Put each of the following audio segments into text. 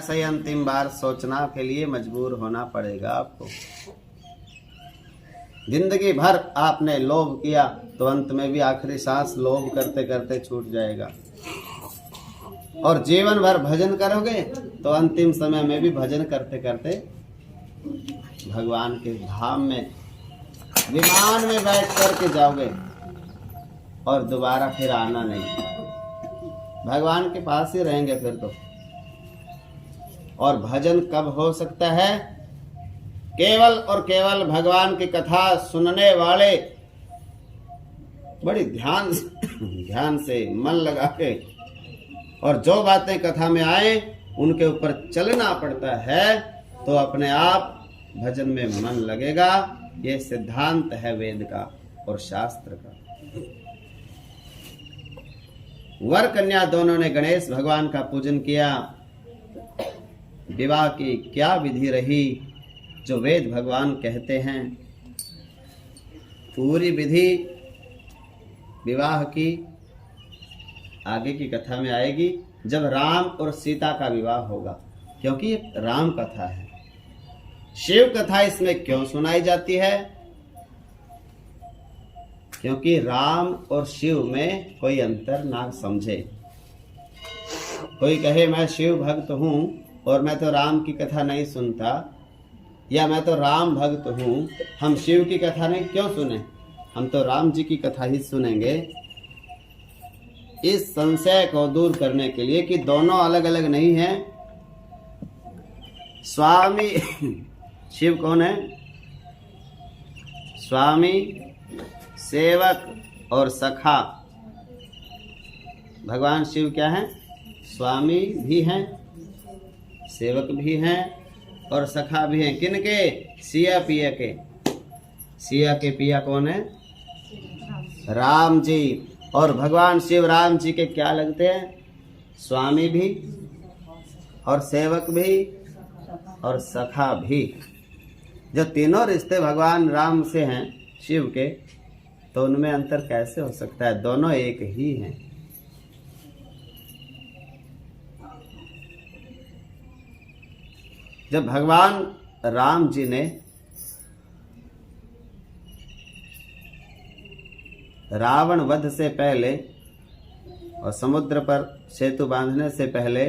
सही अंतिम बार सोचना के लिए मजबूर होना पड़ेगा आपको। जिंदगी भर आपने लोभ किया तो अंत में भी आखिरी सांस लोभ करते करते छूट जाएगा। और जीवन भर भजन करोगे तो अंतिम समय में भी भजन करते करते भगवान के धाम में विमान में बैठ करके जाओगे और दोबारा फिर आना नहीं, भगवान के पास ही रहेंगे फिर तो। और भजन कब हो सकता है? केवल और केवल भगवान की कथा सुनने वाले बड़ी ध्यान से मन लगा के, और जो बातें कथा में आए उनके ऊपर चलना पड़ता है तो अपने आप भजन में मन लगेगा। ये सिद्धांत है वेद का और शास्त्र का। वर कन्या दोनों ने गणेश भगवान का पूजन किया। विवाह की क्या विधि रही जो वेद भगवान कहते हैं? पूरी विधि विवाह की आगे की कथा में आएगी जब राम और सीता का विवाह होगा, क्योंकि ये राम कथा है। शिव कथा इसमें क्यों सुनाई जाती है? क्योंकि राम और शिव में कोई अंतर ना समझे। कोई कहे मैं शिव भक्त हूं और मैं तो राम की कथा नहीं सुनता, या मैं तो राम भक्त हूं, हम शिव की कथा नहीं क्यों सुने, हम तो राम जी की कथा ही सुनेंगे। इस संशय को दूर करने के लिए कि दोनों अलग अलग नहीं हैं। स्वामी शिव कौन है? स्वामी, सेवक और सखा। भगवान शिव क्या है? स्वामी भी हैं, सेवक भी हैं और सखा भी हैं। किनके? सिया पिया के। सिया के पिया कौन है? राम जी। और भगवान शिव राम जी के क्या लगते हैं? स्वामी भी और सेवक भी और सखा भी। जो तीनों रिश्ते भगवान राम से हैं शिव के, तो उनमें अंतर कैसे हो सकता है? दोनों एक ही हैं। जब भगवान राम जी ने रावण वध से पहले और समुद्र पर सेतु बांधने से पहले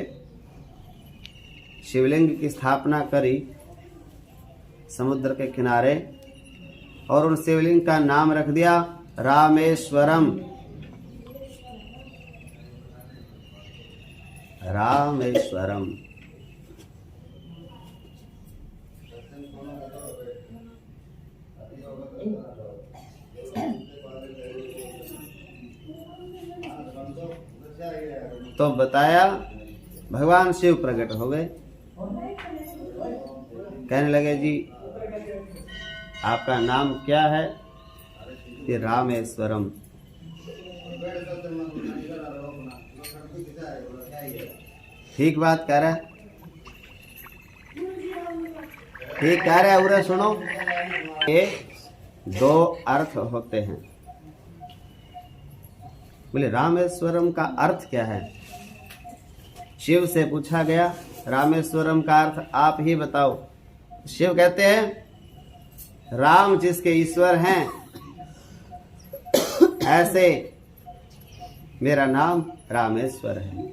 शिवलिंग की स्थापना करी समुद्र के किनारे, और उन शिवलिंग का नाम रख दिया रामेश्वरम। रामेश्वरम। तो बताया भगवान शिव प्रकट हो गए। कहने लगे जी आपका नाम क्या है? ये रामेश्वरम। ठीक बात कह रहा है, ठीक कह रहा है। उरे सुनो, ये दो अर्थ होते हैं। बोले रामेश्वरम का अर्थ क्या है? शिव से पूछा गया रामेश्वरम का अर्थ आप ही बताओ। शिव कहते हैं राम जिसके ईश्वर हैं ऐसे मेरा नाम रामेश्वर है।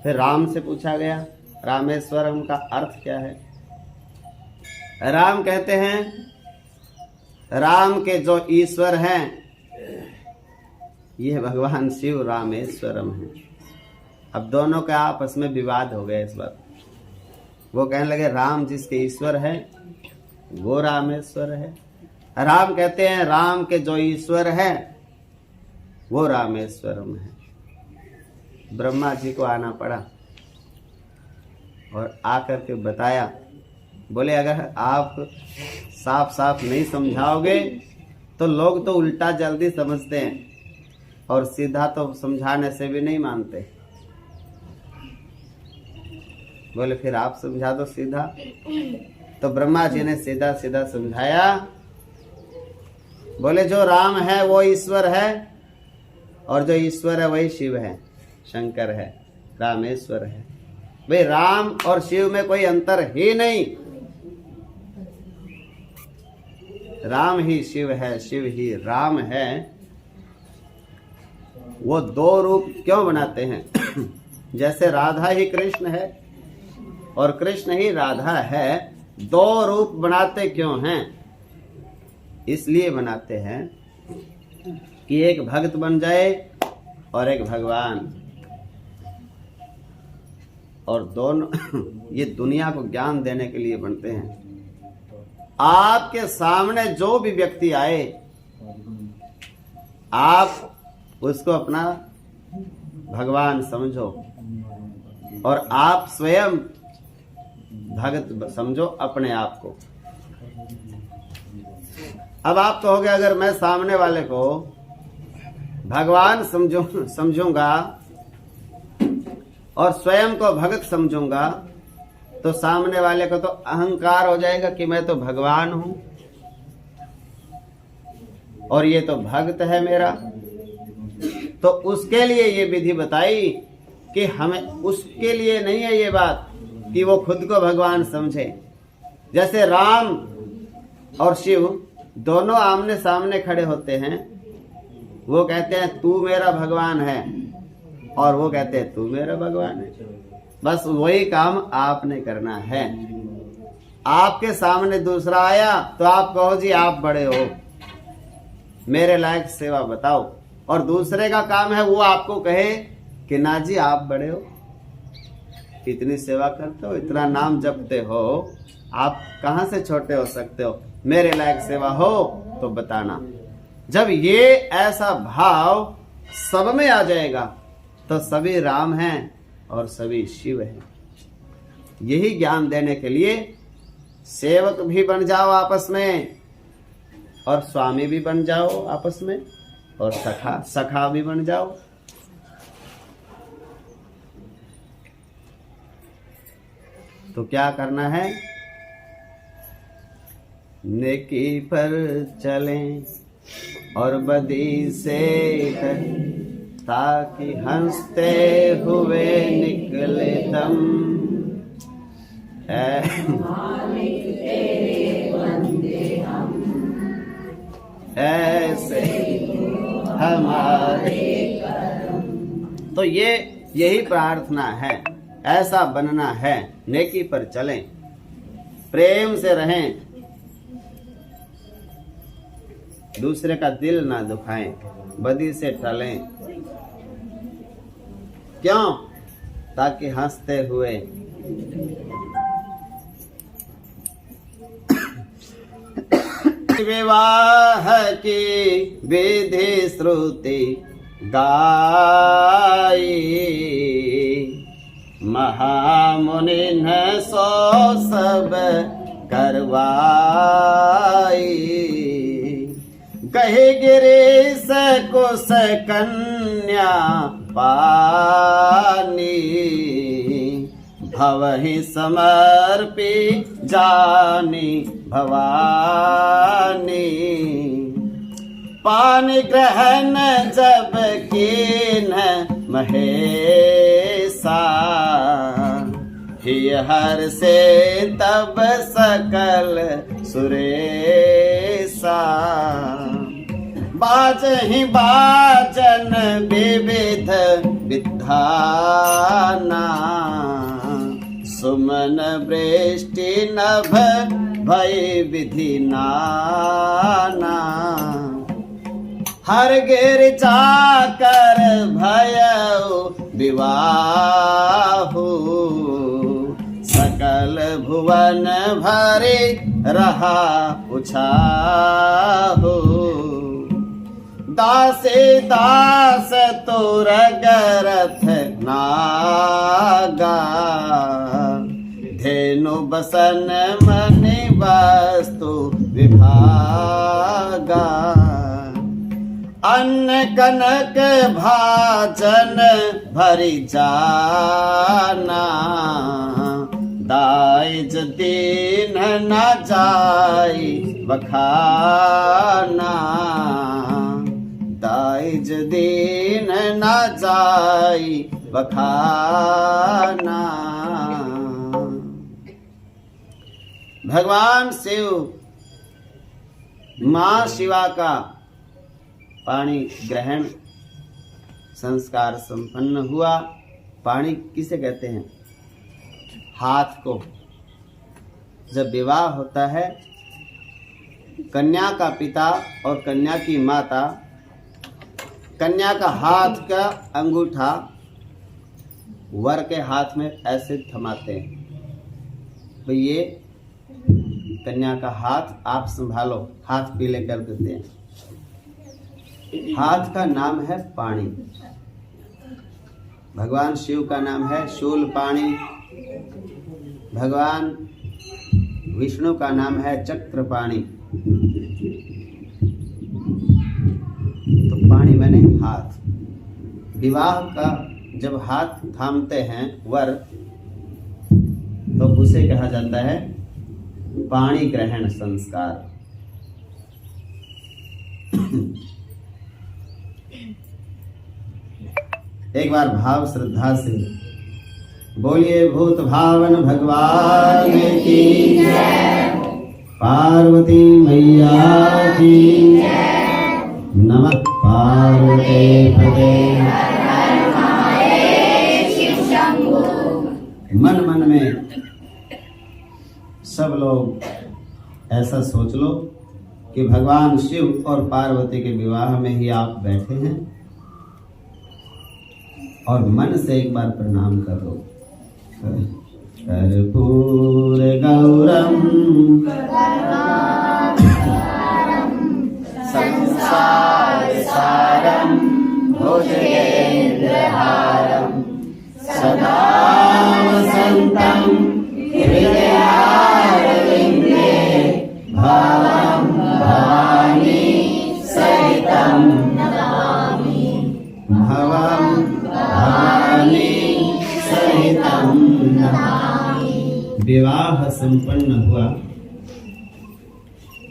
फिर राम से पूछा गया रामेश्वरम का अर्थ क्या है? राम कहते हैं राम के जो ईश्वर हैं ये भगवान शिव रामेश्वरम है। अब दोनों का आपस में विवाद हो गया इस बात। वो कहने लगे राम जिसके ईश्वर है वो रामेश्वर है। राम कहते हैं राम के जो ईश्वर है वो रामेश्वरम है। ब्रह्मा जी को आना पड़ा और आकर के बताया। बोले अगर आप साफ साफ नहीं समझाओगे तो लोग तो उल्टा जल्दी समझते हैं और सीधा तो समझाने से भी नहीं मानते। बोले फिर आप समझा दो सीधा। तो ब्रह्मा जी ने सीधा सीधा समझाया। बोले जो राम है वो ईश्वर है और जो ईश्वर है वही शिव है, शंकर है, रामेश्वर है। भाई राम और शिव में कोई अंतर ही नहीं। राम ही शिव है, शिव ही राम है। वो दो रूप क्यों बनाते हैं? जैसे राधा ही कृष्ण है और कृष्ण ही राधा है, दो रूप बनाते क्यों हैं? इसलिए बनाते हैं कि एक भक्त बन जाए और एक भगवान, और दोनों ये दुनिया को ज्ञान देने के लिए बनते हैं। आपके सामने जो भी व्यक्ति आए, आप उसको अपना भगवान समझो और आप स्वयं भगत समझो अपने आप को। अब आप कहोगे अगर मैं सामने वाले को भगवान समझूंगा और स्वयं को भगत समझूंगा तो सामने वाले को तो अहंकार हो जाएगा कि मैं तो भगवान हूं और ये तो भक्त है मेरा। तो उसके लिए ये विधि बताई कि हमें, उसके लिए नहीं है ये बात कि वो खुद को भगवान समझे। जैसे राम और शिव दोनों आमने सामने खड़े होते हैं, वो कहते हैं तू मेरा भगवान है और वो कहते हैं तू मेरा भगवान है। बस वही काम आपने करना है। आपके सामने दूसरा आया तो आप कहो जी आप बड़े हो, मेरे लायक सेवा बताओ, और दूसरे का काम है वो आपको कहे कि ना जी आप बड़े हो, इतनी सेवा करते हो, इतना नाम जपते हो, आप कहां से छोटे हो सकते हो, मेरे लायक सेवा हो तो बताना। जब ये ऐसा भाव सब में आ जाएगा तो सभी राम हैं और सभी शिव हैं। यही ज्ञान देने के लिए सेवक भी बन जाओ आपस में और स्वामी भी बन जाओ आपस में और सखा भी बन जाओ। तो क्या करना है? नेकी पर चलें और बदी से डरें, ताकि हंसते हुए निकले दम। ऐसे हमारे। तो यही प्रार्थना है, ऐसा बनना है। नेकी पर चलें, प्रेम से रहें, दूसरे का दिल ना दुखाएं, बदी से टलें। क्यों? ताकि हंसते हुए विवाह की विधि श्रुति गाई, महामुनि न सो सब करवाई। कही गिरीश कुश कन्या पानी, भवहि समर्पी जानी भवानी। पानी ग्रहण जब कीन महेशा, ही हर से तब सकल सुरेशा। बाजहि बाजन विविध विधाना, सुमन वृष्टि नभ भय विधि नाना। हर गिर जाकर भयउ विवाहु, सकल भुवन भरे रहा उछाहु। दासे दास तोर गरथ नागा, धेनु बसन मनि वस्तु विभागा। अन्न कनक भाजन भरि जाना, दाइज दीन न जाई बखाना। दाइज दीन न जाई बखाना। भगवान शिव मां शिवा का पाणी ग्रहण संस्कार संपन्न हुआ। पाणी किसे कहते हैं? हाथ को। जब विवाह होता है, कन्या का पिता और कन्या की माता कन्या का हाथ का अंगूठा वर के हाथ में ऐसे थमाते हैं, भाई ये कन्या का हाथ आप संभालो, हाथ पीले कर देते हैं। हाथ का नाम है पाणी। भगवान शिव का नाम है शूलपाणी, भगवान विष्णु का नाम है चक्रपाणी। तो पाणी माने हाथ। विवाह का जब हाथ थामते हैं वर, तो उसे कहा जाता है पाणी ग्रहण संस्कार। एक बार भाव श्रद्धा से बोलिए भूत भावन भगवान की जय, पार्वती मैया की नमः पार्वती पते। मन मन में सब लोग ऐसा सोच लो कि भगवान शिव और पार्वती के विवाह में ही आप बैठे हैं, और मन से एक बार प्रणाम करो। कर्पूर गौरम संसार सारम भुजगेन्द्रहारम सदा वसंतम हृदयारविंदे भावं भवानी सहितं नमामि। भवं भवानी सहितं नमामि। विवाह संपन्न हुआ।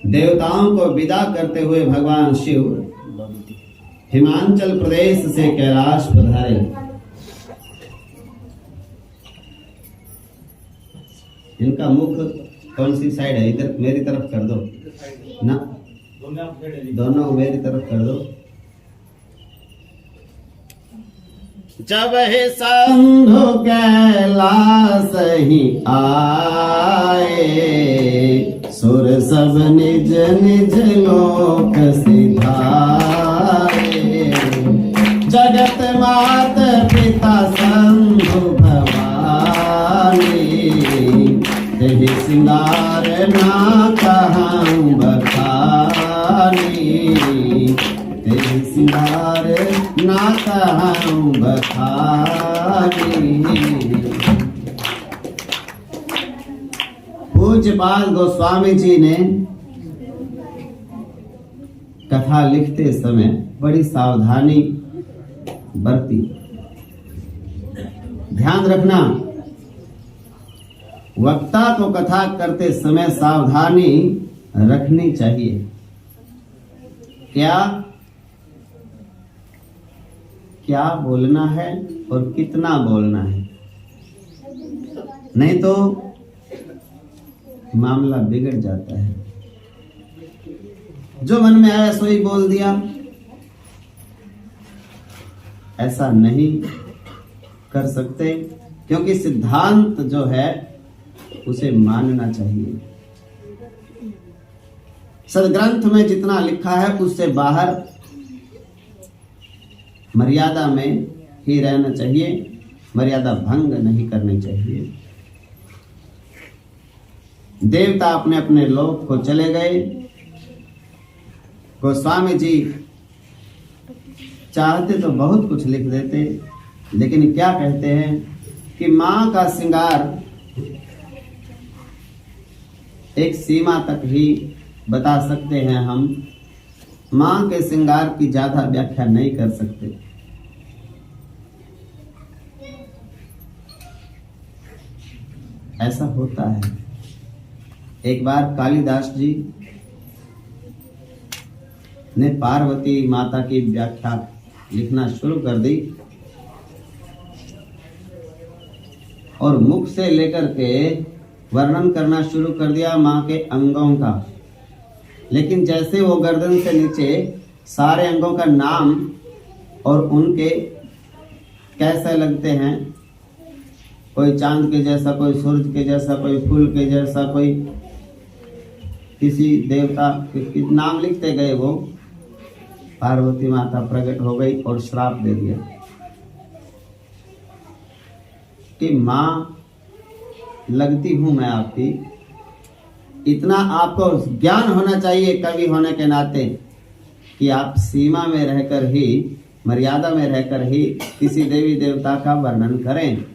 देवताओं को विदा करते हुए भगवान शिव हिमाचल प्रदेश से कैलाश पधारे। इनका मुख कौन सी साइड है? इधर मेरी तरफ कर दो ना, दोनों मेरी तरफ कर दो। जब हे शंभु कैलाश ही आए, सुर सब निज निज लोक सिधारे। जगत मात पिता शंभु भवानी, तेहि सिंगार ना कहूँ बखानी, तेहि सिंगार ना कहूँ बखानी। पूज्यपाल गोस्वामी जी ने कथा लिखते समय बड़ी सावधानी बरती। ध्यान रखना, वक्ता को कथा करते समय सावधानी रखनी चाहिए। क्या क्या बोलना है और कितना बोलना है, नहीं तो मामला बिगड़ जाता है। जो मन में आया सो ही बोल दिया, ऐसा नहीं कर सकते, क्योंकि सिद्धांत जो है उसे मानना चाहिए। सदग्रंथ में जितना लिखा है उससे बाहर मर्यादा में ही रहना चाहिए, मर्यादा भंग नहीं करनी चाहिए। देवता अपने अपने लोक को चले गए। गोस्वामी जी चाहते तो बहुत कुछ लिख देते, लेकिन क्या कहते हैं कि मां का श्रृंगार एक सीमा तक ही बता सकते हैं हम, मां के श्रृंगार की ज्यादा व्याख्या नहीं कर सकते। ऐसा होता है। एक बार कालिदास जी ने पार्वती माता की व्याख्या लिखना शुरू कर दी, और मुख से लेकर के वर्णन करना शुरू कर दिया माँ के अंगों का। लेकिन जैसे वो गर्दन से नीचे सारे अंगों का नाम और उनके कैसे लगते हैं, कोई चांद के जैसा, कोई सूरज के जैसा, कोई फूल के जैसा, कोई किसी देवता के नाम लिखते गए, वो पार्वती माता प्रकट हो गई और श्राप दे दिया कि माँ लगती हूं मैं आपकी। इतना आपको ज्ञान होना चाहिए कवि होने के नाते कि आप सीमा में रहकर ही, मर्यादा में रहकर ही किसी देवी देवता का वर्णन करें।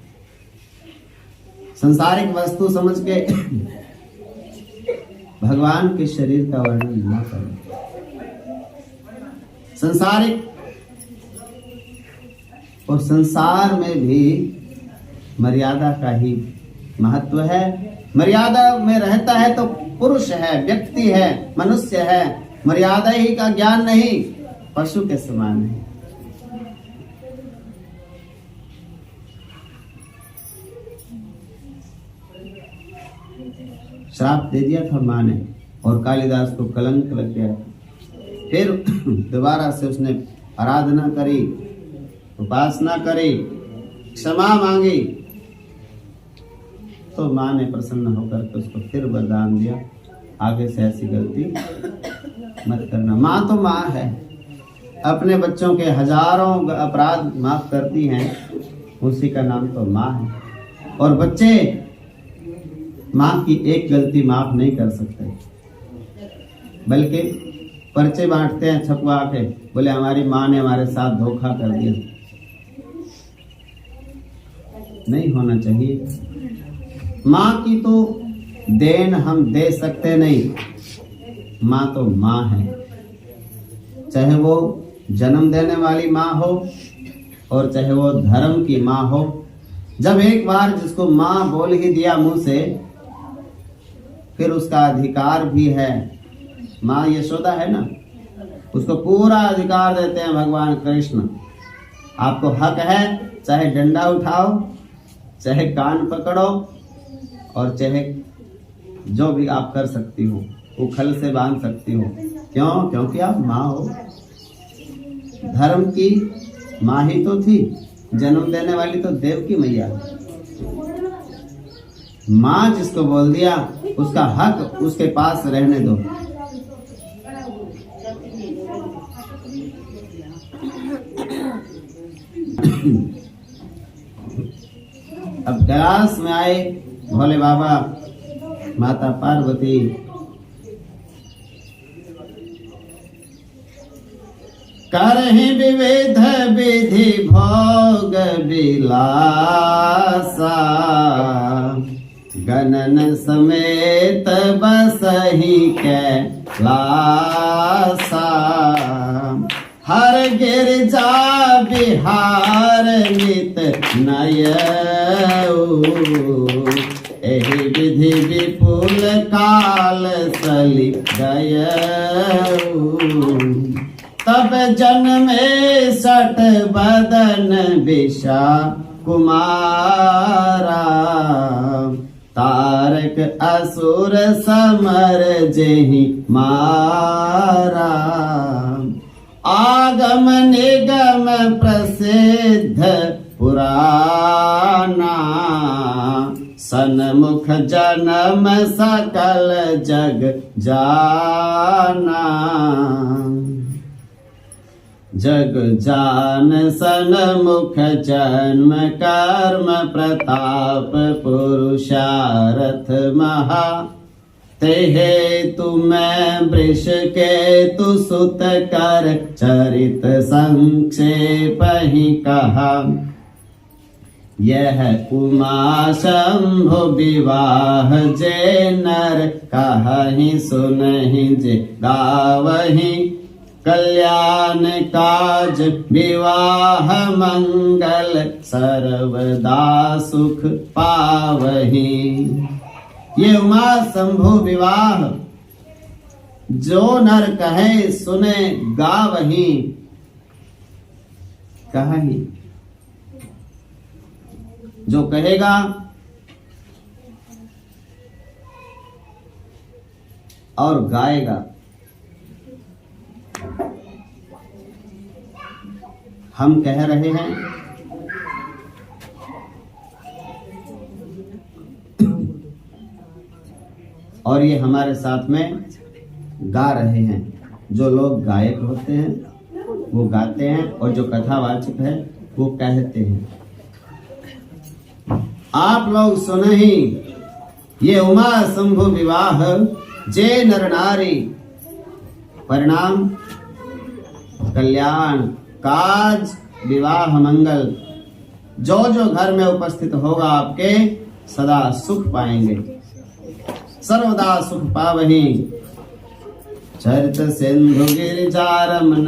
संसारिक वस्तु समझ के भगवान के शरीर का वर्णन न करें। संसारिक और संसार में भी मर्यादा का ही महत्व है। मर्यादा में रहता है तो पुरुष है, व्यक्ति है, मनुष्य है। मर्यादा ही का ज्ञान नहीं, पशु के समान है। श्राप दे दिया था माँ ने और कालिदास को कलंक लग गया। फिर दोबारा से उसने आराधना करी, उपासना करी, क्षमा मांगी, तो माँ ने प्रसन्न होकर के उसको फिर वरदान दिया, आगे से ऐसी गलती मत करना। माँ तो माँ है, अपने बच्चों के हजारों अपराध माफ करती हैं, उसी का नाम तो माँ है। और बच्चे माँ की एक गलती माफ नहीं कर सकते, बल्कि पर्चे बांटते हैं छपवा के, बोले हमारी माँ ने हमारे साथ धोखा कर दिया। नहीं होना चाहिए। माँ की तो देन हम दे सकते नहीं, माँ तो माँ है। चाहे वो जन्म देने वाली माँ हो और चाहे वो धर्म की माँ हो। जब एक बार जिसको माँ बोल ही दिया मुंह से, फिर उसका अधिकार भी है। माँ यशोदा है ना, उसको पूरा अधिकार देते हैं भगवान कृष्ण। आपको हक है, चाहे डंडा उठाओ, चाहे कान पकड़ो, और चाहे जो भी आप कर सकती हो, उखल से बांध सकती हो। क्यों? क्योंकि आप माँ हो। धर्म की माँ ही तो थी, जन्म देने वाली तो देव की मैया। माँ जिसको बोल दिया, उसका हक उसके पास रहने दो। अब कैलाश में आए भोले बाबा, माता पार्वती। करहि विविध विधि भोग विलासा, गणन समेत बसहि कैलासा। हर गिरजा बिहार नित नयऊ, एहि विधि विपुल काल सलि गयऊ। तब जन्मे सठ बदन विशा कुमारा, तारक असुर समर जेहि मारा। आगम निगम प्रसिद्ध पुराना, सन्मुख जन्म सकल जग जाना। जग जान सन्मुख जन्म कर्म प्रताप पुरुषारथ महा। तेहे तुम्हें वृष के तु सुत कर चरित संक्षेप ही कहा। यह उमा शंभु विवाह जे नर कहि सुनहि जे गावहि। कल्याण काज विवाह मंगल सर्वदा सुख पावहि। ये उमा शंभु विवाह जो नर कहे सुने गावहि। कहि जो कहेगा और गाएगा। हम कह रहे हैं और ये हमारे साथ में गा रहे हैं। जो लोग गायक होते हैं वो गाते हैं और जो कथावाचक है वो कहते हैं। आप लोग सुने ही ये उमा शंभु विवाह जे नर नारी परिणाम कल्याण काज विवाह मंगल। जो जो घर में उपस्थित होगा आपके सदा सुख पाएंगे, सर्वदा सुख पावही। चरित सिंधु गिरिजारमन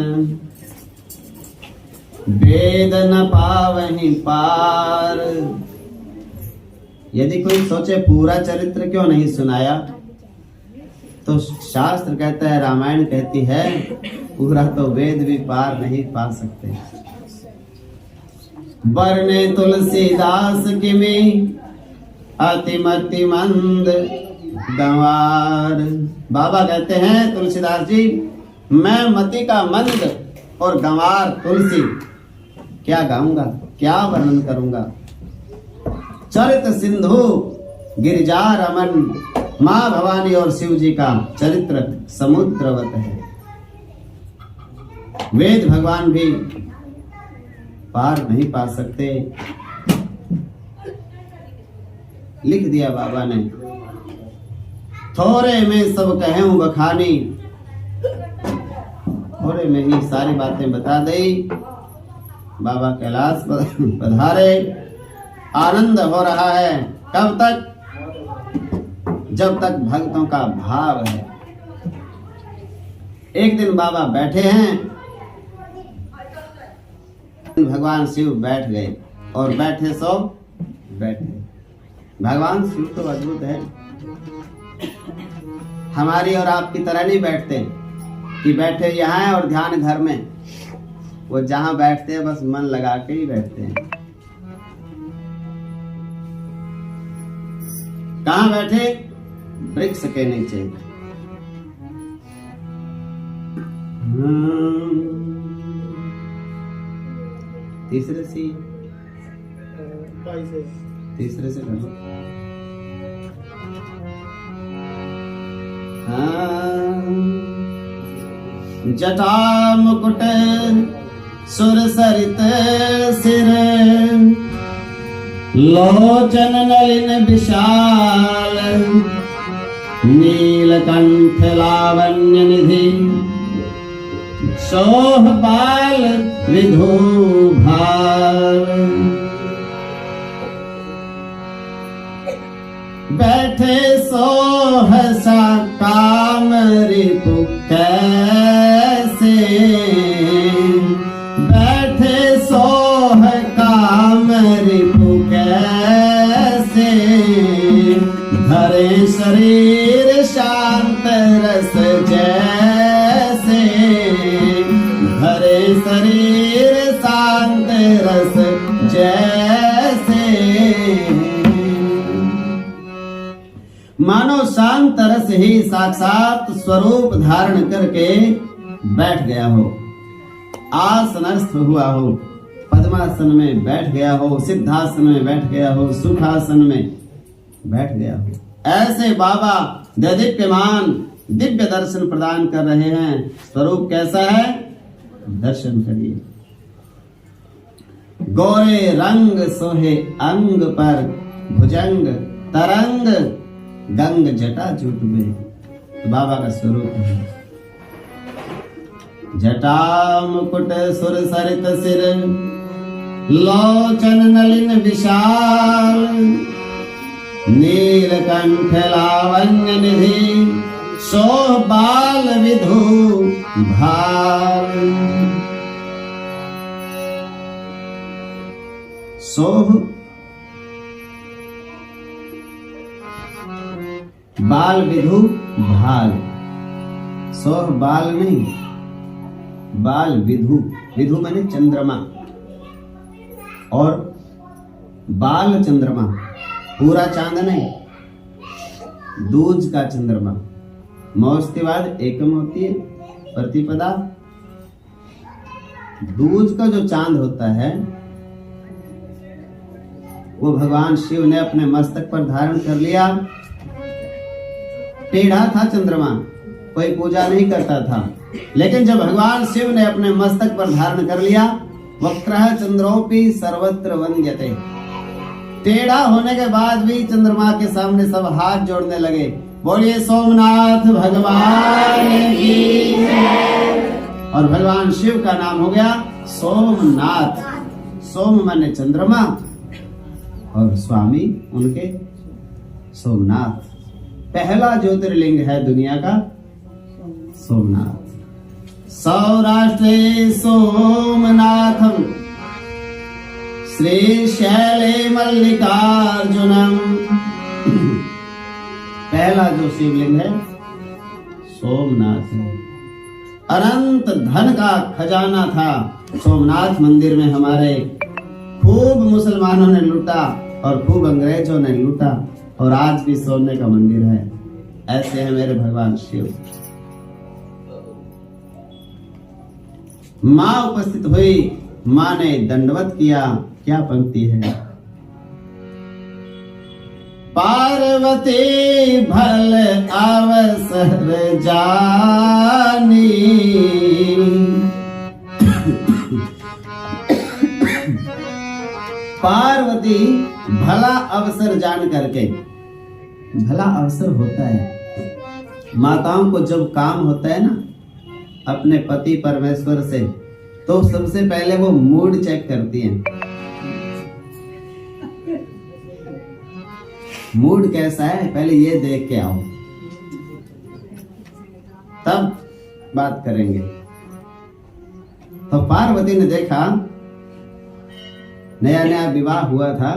वेद न पावही पार। यदि कोई सोचे पूरा चरित्र क्यों नहीं सुनाया, तो शास्त्र कहता है, रामायण कहती है, पूरा तो वेद भी पार नहीं पा सकते। बरने तुलसीदास की में अतिमति मंद गंवार। बाबा कहते हैं तुलसीदास जी, मैं मति का मंद और गंवार तुलसी क्या गाऊंगा, क्या वर्णन करूंगा। चरित सिंधु गिरिजा रमन, माँ भवानी और शिव जी का चरित्र समुद्रवत है। वेद भगवान भी पार नहीं पा सकते। लिख दिया बाबा ने, थोड़े में सब कहूं बखानी। थोड़े में ही सारी बातें बता दी। बाबा कैलाश पधारे, आनंद हो रहा है। कब तक? जब तक भक्तों का भाव है। एक दिन बाबा बैठे हैं, भगवान शिव बैठ गए और बैठे सो बैठे। भगवान शिव तो अद्भुत है, हमारी और आपकी तरह नहीं बैठते कि बैठे यहाँ है और ध्यान घर में। वो जहां बैठते हैं बस मन लगा के ही बैठते हैं। कहां बैठे? वृक्ष के नीचे। तीसरे से करो। जटा मुकुट सुर सरित सिर, लोचन नलिन विशाल, नीलकंठ लावण्य निधि, सोह बाल विधु भार। बैठे सोहसा काम रिपु कैसे, बैठे सोह काम रिपु कैसे, धरे शरीर शांत रस जैसे, धरे शरीर शांत रस जैसे। मानो शांत रस ही साक्षात स्वरूप धारण करके बैठ गया हो, आसनस्थ हुआ हो, पद्मासन में बैठ गया हो, सिद्धासन में बैठ गया हो, सुखासन में बैठ गया हो। ऐसे बाबा दीप्यमान दिव्य दर्शन प्रदान कर रहे हैं। स्वरूप कैसा है? दर्शन करिए। गोरे रंग सोहे अंग पर, भुजंग तरंग गंग जटा जूट में। तो बाबा का स्वरूप है। जटा मुकुट सुर सरित सिर, लोचन नलिन विशाल, नीलकंठ लावण्य निधि, सोह बाल विधु भार। सोह बाल विधु भाल। सोह बाल नहीं, बाल विधु। विधु माने चंद्रमा और बाल चंद्रमा, पूरा चांद नहीं, दूज का चंद्रमा। मौस्ती बाद एकम होती है प्रतिपदा। दूज का जो चांद होता है वो भगवान शिव ने अपने मस्तक पर धारण कर लिया। टेढ़ा था चंद्रमा, कोई पूजा नहीं करता था, लेकिन जब भगवान शिव ने अपने मस्तक पर धारण कर लिया, वक्रः चंद्रोपि सर्वत्र वंद्यते, टेढ़ा होने के बाद भी चंद्रमा के सामने सब हाथ जोड़ने लगे, बोलिए सोमनाथ भगवान की जय। और भगवान शिव का नाम हो गया सोमनाथ। सोम माने चंद्रमा और स्वामी उनके सोमनाथ। पहला ज्योतिर्लिंग है दुनिया का सोमनाथ। सौराष्ट्रे सोमनाथम श्रीशैले मल्लिकार्जुनम। पहला जो शिवलिंग है सोमनाथ है। अनंत धन का खजाना था सोमनाथ मंदिर में हमारे। खूब मुसलमानों ने लूटा और खूब अंग्रेजों ने लूटा, और आज भी सोने का मंदिर है। ऐसे है मेरे भगवान शिव। माँ उपस्थित हुई, माँ ने दंडवत किया। क्या पंक्ति है? पार्वती भल अवसर जानी, पार्वती भला अवसर जान करके, भला अवसर होता है माताओं को जब काम होता है ना अपने पति परमेश्वर से, तो सबसे पहले वो मूड चेक करती हैं। मूड कैसा है पहले ये देख के आओ, तब बात करेंगे। तो पार्वती ने देखा, नया नया विवाह हुआ था,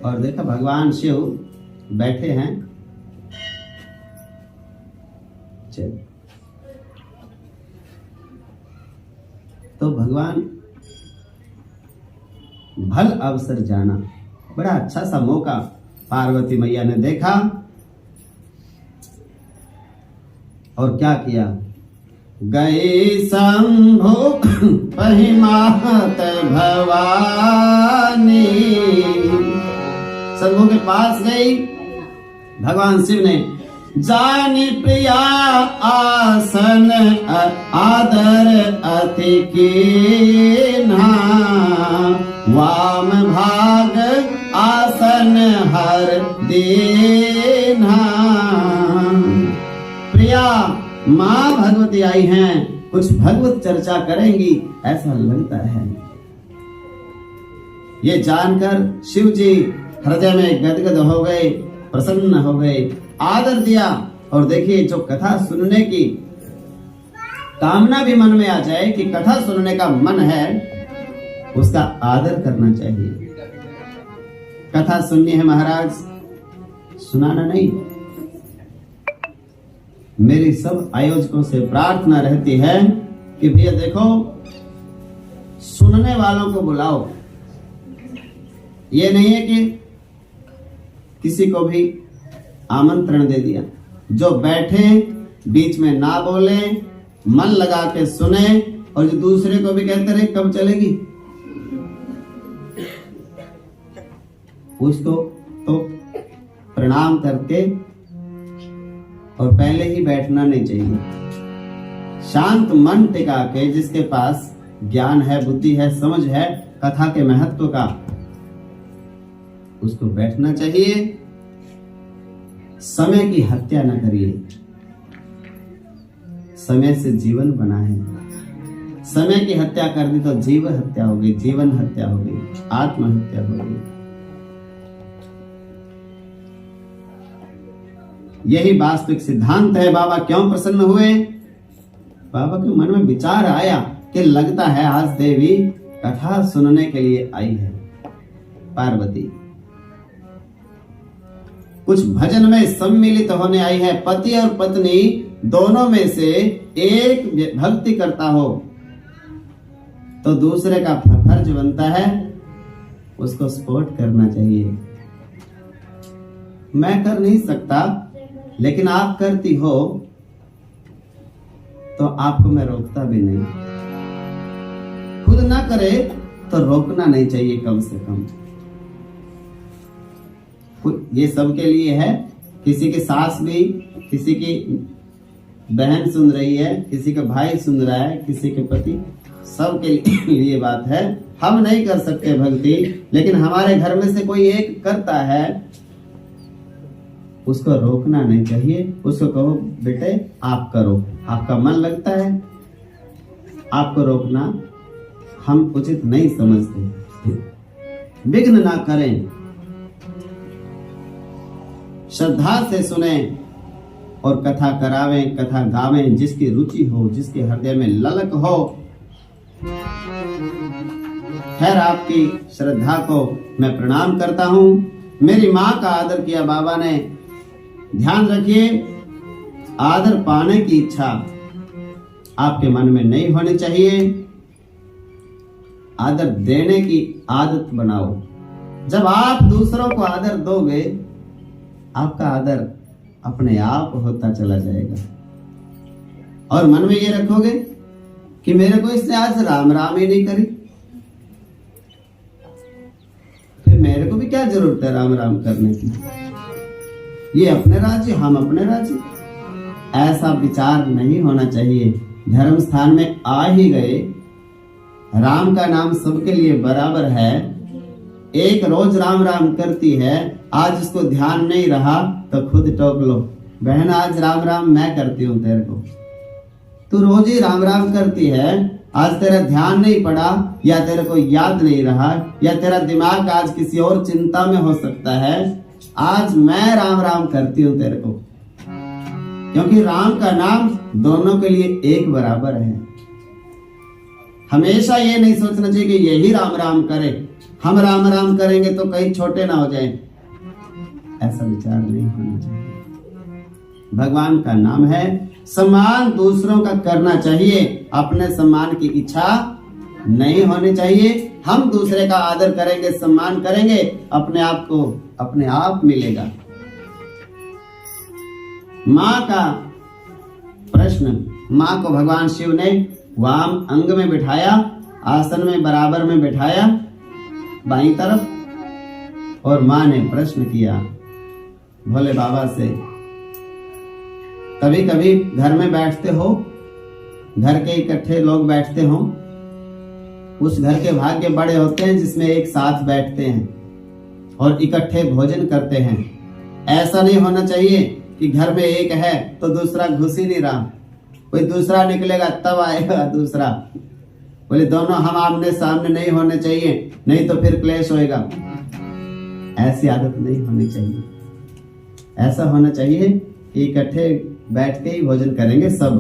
और देखा भगवान शिव बैठे हैं। चल तो भगवान भल अवसर जाना, बड़ा अच्छा सा मौका पार्वती मैया ने देखा, और क्या किया? गई शंभु पहिमात भवानी, शंभु के पास गई। भगवान शिव ने जानी प्रिया आसन आदर अति कीन्हा, वाम भाग आसन हर दीन्हा। प्रिया माँ भगवती आई हैं, कुछ भगवत चर्चा करेंगी ऐसा लगता है। ये जानकर शिव जी हृदय में गदगद हो गए, प्रसन्न हो गए, आदर दिया। और देखिए, जो कथा सुनने की कामना भी मन में आ जाए कि कथा सुनने का मन है, उसका आदर करना चाहिए। कथा सुननी है महाराज, सुनाना नहीं। मेरी सब आयोजकों से प्रार्थना रहती है कि भैया देखो, सुनने वालों को बुलाओ। ये नहीं है कि किसी को भी आमंत्रण दे दिया, जो बैठे बीच में ना बोले, मन लगा के सुने, और जो दूसरे को भी कहते रहे कब चलेगी, उसको तो प्रणाम करके और पहले ही बैठना नहीं चाहिए। शांत मन टिका के, जिसके पास ज्ञान है, बुद्धि है, समझ है कथा के महत्व का, उसको बैठना चाहिए। समय की हत्या न करिए, समय से जीवन बना है। समय की हत्या कर दी तो जीव हत्या हो गई, जीवन हत्या हो गई, आत्महत्या हो गई। यही वास्तविक सिद्धांत है। बाबा क्यों प्रसन्न हुए? बाबा के मन में विचार आया कि लगता है आज देवी कथा सुनने के लिए आई है। पार्वती कुछ भजन में सम्मिलित होने आई है। पति और पत्नी दोनों में से एक भक्ति करता हो तो दूसरे का फर्ज बनता है उसको सपोर्ट करना चाहिए। मैं कर नहीं सकता, लेकिन आप करती हो तो आपको मैं रोकता भी नहीं। खुद ना करे तो रोकना नहीं चाहिए कम से कम। ये सबके लिए है। किसी की सास भी, किसी की बहन सुन रही है, किसी का भाई सुन रहा है, किसी के पति, सबके लिए बात है। हम नहीं कर सकते भक्ति, लेकिन हमारे घर में से कोई एक करता है, उसको रोकना नहीं चाहिए। उसको कहो बेटे आप करो, आपका मन लगता है, आपको रोकना हम उचित नहीं समझते। विघ्न ना करें, श्रद्धा से सुने और कथा करावें, कथा गावें, जिसकी रुचि हो, जिसके हृदय में ललक हो। खैर आपकी श्रद्धा को मैं प्रणाम करता हूं। मेरी माँ का आदर किया बाबा ने। ध्यान रखिए, आदर पाने की इच्छा आपके मन में नहीं होनी चाहिए। आदर देने की आदत बनाओ। जब आप दूसरों को आदर दोगे, आपका आदर अपने आप होता चला जाएगा। और मन में ये रखोगे कि मेरे को इसने आज राम राम ही नहीं करी, फिर मेरे को भी क्या जरूरत है राम राम करने की। ये अपने राज्य, हम अपने राज्य, ऐसा विचार नहीं होना चाहिए। धर्म स्थान में आ ही गए, राम का नाम सबके लिए बराबर है। एक रोज राम राम करती है, आज उसको ध्यान नहीं रहा तो खुद टोक लो, बहन आज राम राम मैं करती हूँ तेरे को। तू रोज ही राम राम करती है, आज तेरा ध्यान नहीं पड़ा, या तेरे को याद नहीं रहा, या तेरा दिमाग आज किसी और चिंता में हो सकता है। आज मैं राम राम करती हूँ तेरे को, क्योंकि राम का नाम दोनों के लिए एक बराबर है। हमेशा ये नहीं सोचना चाहिए कि यही राम राम करे, हम राम राम करेंगे तो कहीं छोटे ना हो जाएं। ऐसा विचार नहीं होना चाहिए। भगवान का नाम है, सम्मान दूसरों का करना चाहिए, अपने सम्मान की इच्छा नहीं होनी चाहिए। हम दूसरे का आदर करेंगे, सम्मान करेंगे, अपने आप को अपने आप मिलेगा। माँ का प्रश्न, माँ को भगवान शिव ने वाम अंग में बिठाया, आसन में बराबर में बिठाया बाईं तरफ, और माँ ने प्रश्न किया भोले बाबा से। कभी कभी घर में बैठते हो, घर के इकट्ठे लोग बैठते हो, उस घर के भाग्य बड़े होते हैं जिसमें एक साथ बैठते हैं और इकट्ठे भोजन करते हैं। ऐसा नहीं होना चाहिए कि घर में एक है तो दूसरा घुस ही नहीं रहा, कोई दूसरा निकलेगा तब आएगा दूसरा। बोले दोनों हम आमने सामने नहीं होने चाहिए, नहीं तो फिर क्लेश होएगा। ऐसी आदत नहीं होनी चाहिए। ऐसा होना चाहिए कि इकट्ठे बैठ के ही भोजन करेंगे सब।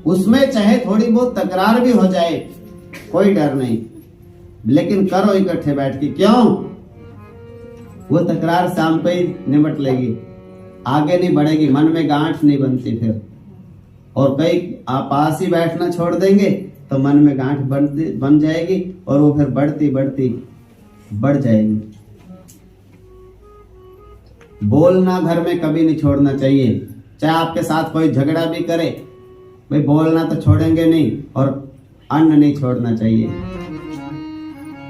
उसमें चाहे थोड़ी बहुत तकरार भी हो जाए, कोई डर नहीं, लेकिन करो इकट्ठे बैठ के। क्यों? वो तकरार शाम पे ही निपट लेगी, आगे नहीं बढ़ेगी, मन में गांठ नहीं बनती फिर। और कई आप पास ही बैठना छोड़ देंगे तो मन में गांठ बन जाएगी और वो फिर बढ़ती बढ़ती बढ़ जाएगी। बोलना घर में कभी नहीं छोड़ना चाहिए। चाहे आपके साथ कोई झगड़ा भी करे, भाई बोलना तो छोड़ेंगे नहीं, और अन्न नहीं छोड़ना चाहिए।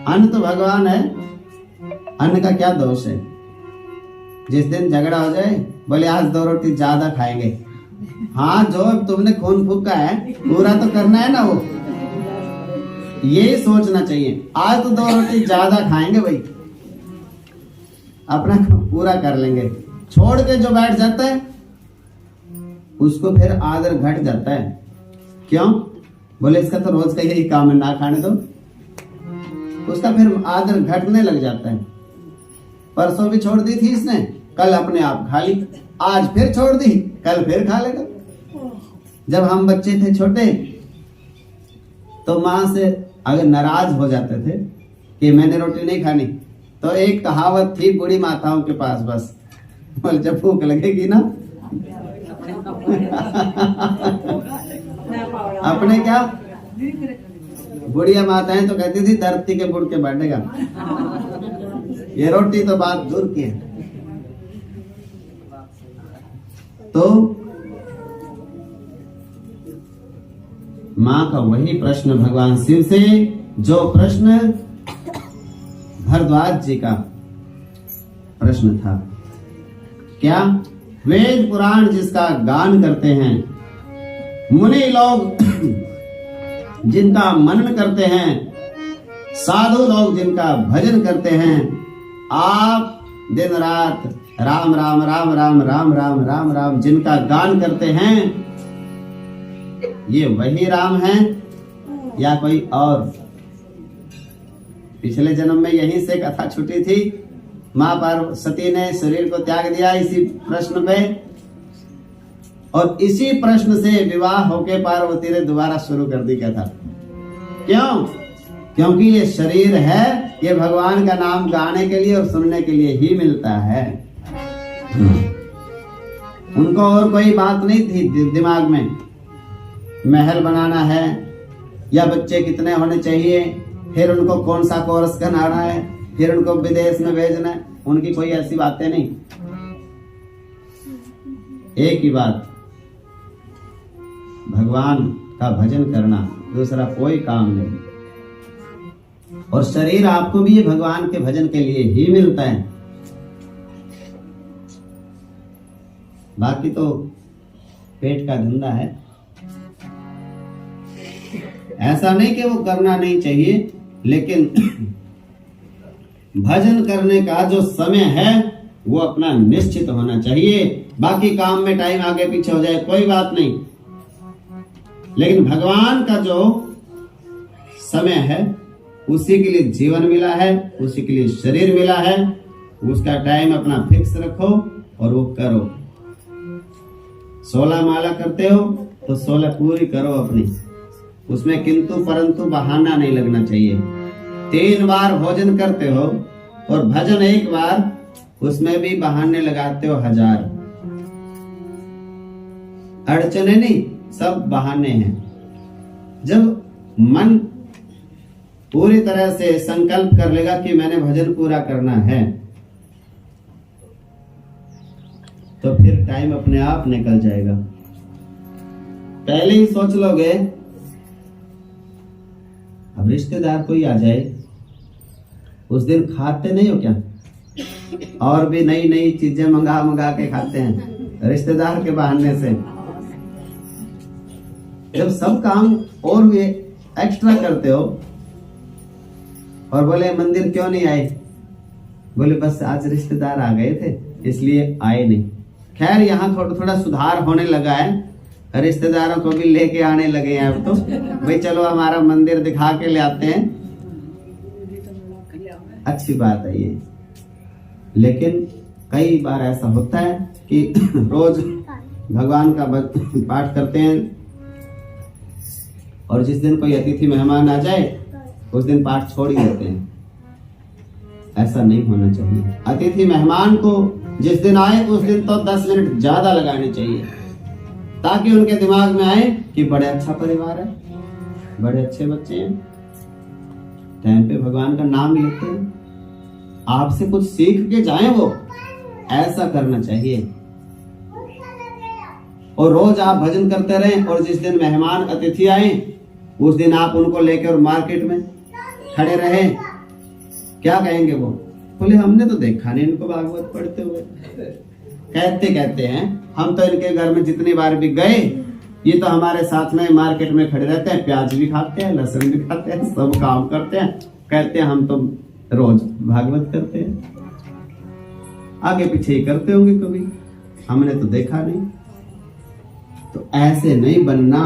अन्न तो भगवान है, अन्न का क्या दोष है? जिस दिन झगड़ा हो जाए, बोले आज 2 रोटी ज्यादा खाएंगे। हाँ, जो तुमने खून फूका है पूरा तो करना है ना। वो ये सोचना चाहिए, आज तो 2 रोटी ज्यादा खाएंगे भाई, अपना पूरा कर लेंगे। छोड़ के जो बैठ जाता है उसको फिर आदर घट जाता है। क्यों? बोले इसका तो रोज का यही काम है, ना खाने दो। उसका फिर आदर घटने लग जाता है। परसों भी छोड़ दी थी इसने, कल अपने आप खा ली, आज फिर छोड़ दी, कल फिर खा लेगा। जब हम बच्चे थे छोटे तो माँ से अगर नाराज हो जाते थे कि मैंने रोटी नहीं खानी, तो एक कहावत थी बूढ़ी माताओं के पास, बस बोल जब भूख लगेगी ना अपने क्या बुढ़िया माताएं तो कहती थी धरती के बुढ़ के बैठेगा। ये रोटी तो बात दूर की है। तो माँ का वही प्रश्न भगवान शिव से, जो प्रश्न भरद्वाज जी का प्रश्न था। क्या? वेद पुराण जिसका गान करते हैं, मुनि लोग जिनका मनन करते हैं, साधु लोग जिनका भजन करते हैं, आप दिन रात राम राम राम राम राम राम राम राम जिनका गान करते हैं, ये वही राम है या कोई और? पिछले जन्म में यहीं से कथा छुटी थी, माँ पार्वती ने शरीर को त्याग दिया इसी प्रश्न पे, और इसी प्रश्न से विवाह होके पार्वती ने दोबारा शुरू कर दी कथा। क्यों? क्योंकि ये शरीर है, ये भगवान का नाम गाने के लिए और सुनने के लिए ही मिलता है। उनको और कोई बात नहीं थी दिमाग में, महल बनाना है या बच्चे कितने होने चाहिए, फिर उनको कौन सा कोर्स कराना है, फिर उनको विदेश में भेजना है, उनकी कोई ऐसी बातें नहीं। एक ही बात, भगवान का भजन करना, दूसरा कोई काम नहीं। और शरीर आपको भी ये भगवान के भजन के लिए ही मिलता है, बाकी तो पेट का धंधा है। ऐसा नहीं कि वो करना नहीं चाहिए, लेकिन भजन करने का जो समय है वो अपना निश्चित होना चाहिए। बाकी काम में टाइम आगे पीछे हो जाए कोई बात नहीं, लेकिन भगवान का जो समय है उसी के लिए जीवन मिला है, उसी के लिए शरीर मिला है, उसका टाइम अपना फिक्स रखो और वो करो। 16 माला करते हो तो 16 पूरी करो अपनी, उसमें किंतु परंतु बहाना नहीं लगना चाहिए। 3 बार भोजन करते हो और भजन 1 बार, उसमें भी बहाने लगाते हो 1000। अड़चने नहीं, सब बहाने हैं। जब मन पूरी तरह से संकल्प कर लेगा कि मैंने भजन पूरा करना है, तो फिर टाइम अपने आप निकल जाएगा। पहले ही सोच लोगे, अब रिश्तेदार कोई आ जाए, उस दिन खाते नहीं हो क्या? और भी नई नई चीजें मंगा मंगा के खाते हैं रिश्तेदार के बहाने से। जब सब काम और भी एक्स्ट्रा करते हो और बोले मंदिर क्यों नहीं आए, बोले बस आज रिश्तेदार आ गए थे इसलिए आए नहीं। खैर यहाँ थोड़ा थोड़ा सुधार होने लगा है, रिश्तेदारों को भी लेके आने लगे हैं अब तो। भाई चलो हमारा मंदिर दिखा के ले आते हैं, अच्छी बात है ये। लेकिन कई बार ऐसा होता है कि रोज भगवान का पाठ करते हैं और जिस दिन कोई अतिथि मेहमान आ जाए उस दिन पाठ छोड़ ही देते हैं। ऐसा नहीं होना चाहिए। अतिथि मेहमान को जिस दिन आए उस दिन तो 10 मिनट ज्यादा लगाने चाहिए, ताकि उनके दिमाग में आए कि बड़े अच्छा परिवार है, बड़े अच्छे बच्चे हैं, टाइम पे भगवान का नाम लेते हैं, आपसे कुछ सीख के जाएं वो। ऐसा करना चाहिए। और रोज आप भजन करते रहें और जिस दिन मेहमान अतिथि आए उस दिन आप उनको लेकर मार्केट में खड़े रहे, क्या कहेंगे वो? बोले हमने तो देखा नहीं इनको भागवत पढ़ते हुए। कहते हैं हम तो इनके घर में जितनी बार भी गए, ये तो हमारे साथ में मार्केट में खड़े रहते हैं, प्याज भी खाते हैं, लहसुन भी खाते हैं, सब काम करते हैं। कहते हैं हम तो रोज भागवत करते हैं, आगे पीछे ही करते होंगे, कभी हमने तो देखा नहीं। तो ऐसे नहीं बनना।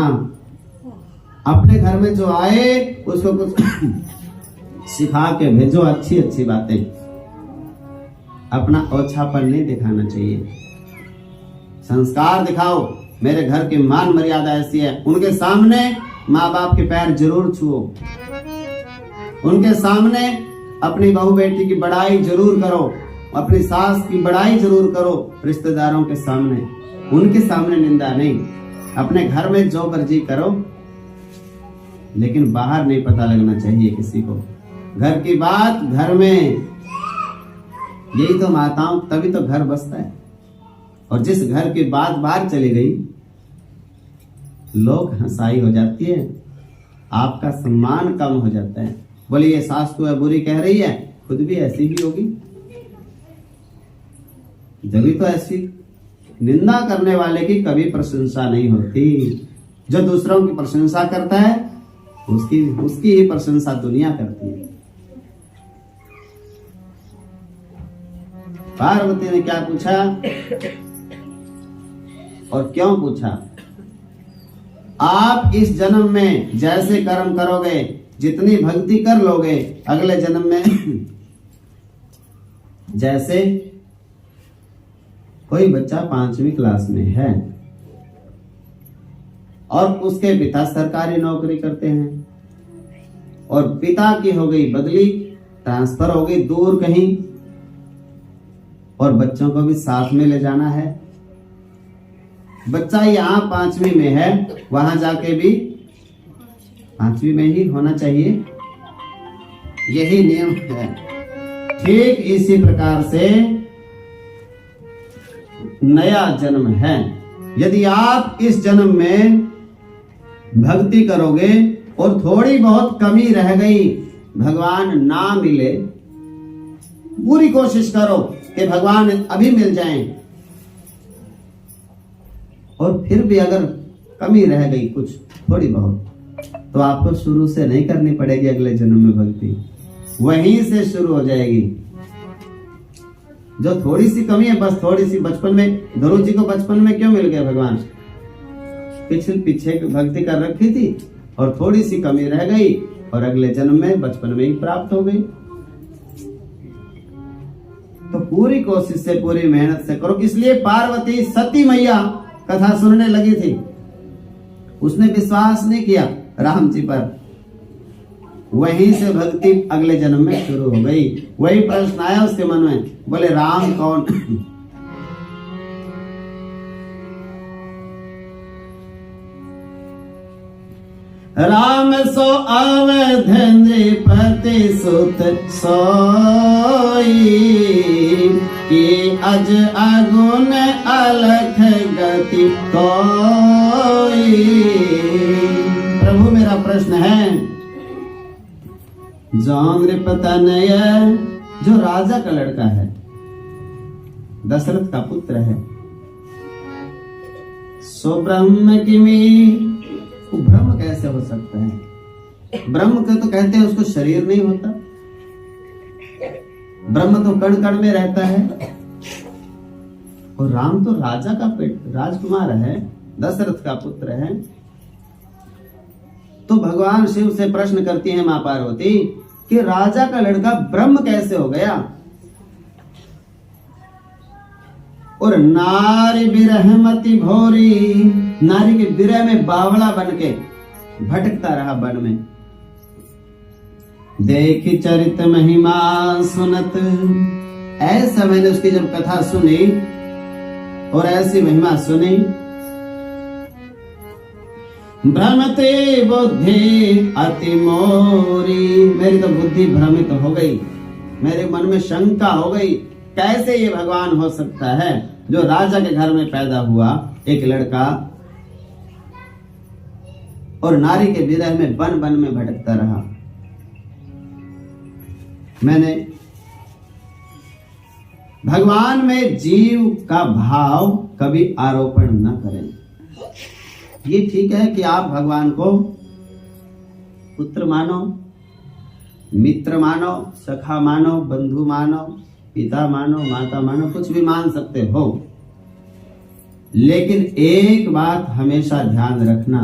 अपने घर में जो आए उसको कुछ सिखा के भेजो, अच्छी अच्छी बातें। अपना ओछापन नहीं दिखाना चाहिए, संस्कार दिखाओ। मेरे घर की मान मर्यादा ऐसी है, उनके सामने माँ बाप के पैर जरूर छुओ, उनके सामने अपनी बहू बेटी की बड़ाई जरूर करो, अपनी सास की बड़ाई जरूर करो। रिश्तेदारों के सामने, उनके सामने निंदा नहीं। अपने घर में जो मर्जी करो, लेकिन बाहर नहीं पता लगना चाहिए किसी को। घर की बात घर में, यही तो माताओं, तभी तो घर बसता है। और जिस घर की बात बाहर चली गई, लोग हंसाई हो जाती है, आपका सम्मान कम हो जाता है। बोले ये सास तो है बुरी कह रही है, खुद भी ऐसी भी होगी, जब तो ऐसी। निंदा करने वाले की कभी प्रशंसा नहीं होती, जो दूसरों की प्रशंसा करता है उसकी ही प्रशंसा दुनिया करती है। पार्वती ने क्या पूछा और क्यों पूछा? आप इस जन्म में जैसे कर्म करोगे, जितनी भक्ति कर लोगे, अगले जन्म में जैसे कोई बच्चा 5वीं क्लास में है और उसके पिता सरकारी नौकरी करते हैं और पिता की हो गई बदली, ट्रांसफर हो गई दूर कहीं, और बच्चों को भी साथ में ले जाना है। बच्चा यहाँ 5वीं में है, वहां जाके भी 5वीं में ही होना चाहिए, यही नियम है। ठीक इसी प्रकार से नया जन्म है। यदि आप इस जन्म में भक्ति करोगे और थोड़ी बहुत कमी रह गई, भगवान ना मिले, पूरी कोशिश करो कि भगवान अभी मिल जाएं, और फिर भी अगर कमी रह गई कुछ थोड़ी बहुत, तो आपको शुरू से नहीं करनी पड़ेगी अगले जन्म में भक्ति, वहीं से शुरू हो जाएगी। जो थोड़ी सी कमी है, बस थोड़ी सी, बचपन में ध्रुव जी को बचपन में क्यों मिल गया भगवान? पीछे भक्ति कर रखी थी और थोड़ी सी कमी रह गई और अगले जन्म में बचपन में ही प्राप्त हो गई। तो पूरी कोशिश से, पूरी मेहनत से करो। इसलिए पार्वती सती मैया कथा सुनने लगी थी, उसने विश्वास नहीं किया राम जी पर, वहीं से भक्ति अगले जन्म में शुरू हो गई। वही प्रश्न आया उसके मन में, बोले राम कौन? राम सो अवधेन्द्रपति सुत सोई, कि अज अगुन अलख गति कोई। प्रभु मेरा प्रश्न है, नृपतनय जो राजा का लड़का है, दशरथ का पुत्र है, सो ब्रह्म किमी, वो ब्रह्म कैसे हो सकता है? ब्रह्म को तो कहते हैं उसको शरीर नहीं होता, ब्रह्म तो कण कण में रहता है। और राम तो राजा का राजकुमार है, दशरथ का पुत्र है। तो भगवान शिव से प्रश्न करती है मां पार्वती कि राजा का लड़का ब्रह्म कैसे हो गया? और नारी विरहमति भोरी, नारी के विरह में बावला बनके भटकता रहा वन में। देखी चरित महिमा सुनत, ऐसा मैंने उसकी जब कथा सुनी और ऐसी महिमा सुनी, भ्रमते बुद्धि अति मोरी, मेरी तो बुद्धि भ्रमित हो गई, मेरे मन में शंका हो गई, कैसे ये भगवान हो सकता है जो राजा के घर में पैदा हुआ एक लड़का और नारी के विरह में वन वन में भटकता रहा। मैंने भगवान में जीव का भाव कभी आरोपण न करें। ये ठीक है कि आप भगवान को पुत्र मानो, मित्र मानो, सखा मानो, बंधु मानो, पिता मानो, माता मानो, कुछ भी मान सकते हो, लेकिन एक बात हमेशा ध्यान रखना,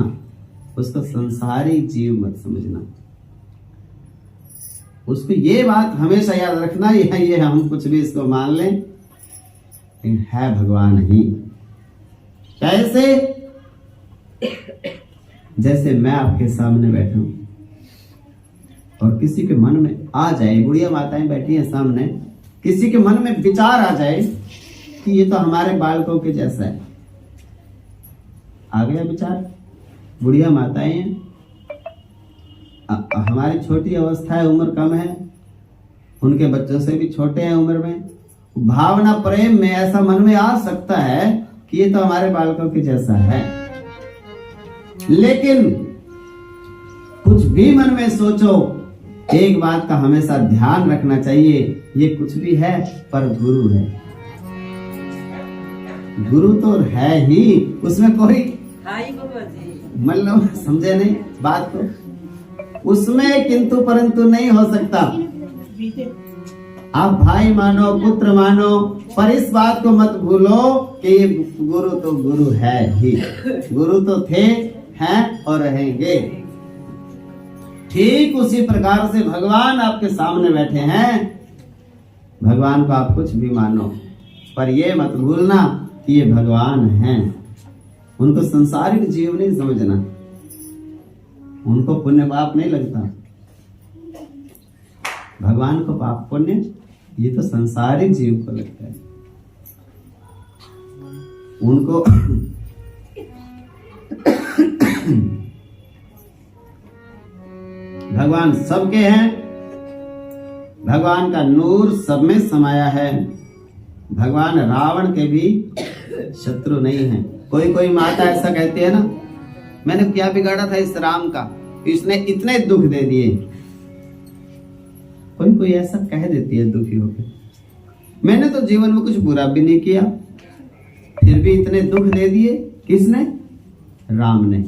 उसको संसारी जीव मत समझना। उसको ये बात हमेशा याद रखना, ये हम कुछ भी इसको मान लें, लेकिन है भगवान ही। कैसे? जैसे मैं आपके सामने बैठा हूं और किसी के मन में आ जाए, बुढ़िया माताएं बैठी हैं सामने, किसी के मन में विचार आ जाए कि ये तो हमारे बालकों के जैसा है, आ गया विचार, बुढ़िया माताएं हैं, हमारी छोटी अवस्था है, उम्र कम है, उनके बच्चों से भी छोटे हैं उम्र में, भावना प्रेम में ऐसा मन में आ सकता है कि ये तो हमारे बालकों के जैसा है। लेकिन कुछ भी मन में सोचो, एक बात का हमेशा ध्यान रखना चाहिए, ये कुछ भी है पर गुरु है। गुरु तो है ही, उसमें कोई मतलब समझे नहीं बात को, उसमें किंतु परंतु नहीं हो सकता। आप भाई मानो, पुत्र मानो, पर इस बात को मत भूलो कि ये गुरु तो गुरु है ही। गुरु तो थे, हैं और रहेंगे। ठीक उसी प्रकार से भगवान आपके सामने बैठे हैं। भगवान को आप कुछ भी मानो, पर ये मत भूलना कि ये भगवान हैं। उनको संसारिक जीव नहीं समझना, उनको पुण्य पाप नहीं लगता। भगवान को पाप पुण्य ये तो संसारिक जीव को लगता है। उनको भगवान सबके हैं, भगवान का नूर सब में समाया है। भगवान रावण के भी शत्रु नहीं है। कोई माता ऐसा कहती है ना, मैंने क्या बिगाड़ा था इस राम का, इसने इतने दुख दे दिए। कोई ऐसा कह देती है दुखी होकर, मैंने तो जीवन में कुछ बुरा भी नहीं किया, फिर भी इतने दुख दे दिए। किसने? राम ने।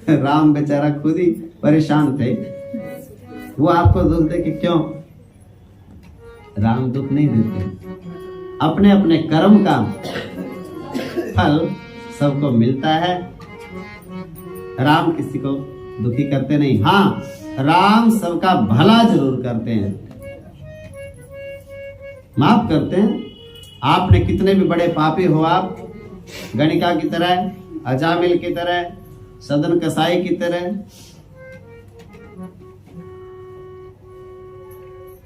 राम बेचारा खुद ही परेशान थे, वो आपको दुख दे के क्यों? राम दुख नहीं देते, अपने अपने कर्म का फल सबको मिलता है। राम किसी को दुखी करते नहीं। हाँ, राम सबका भला जरूर करते हैं, माफ करते हैं। आपने कितने भी बड़े पापी हो, आप गणिका की तरह, अजामिल की तरह, सदन कसाई की तरह,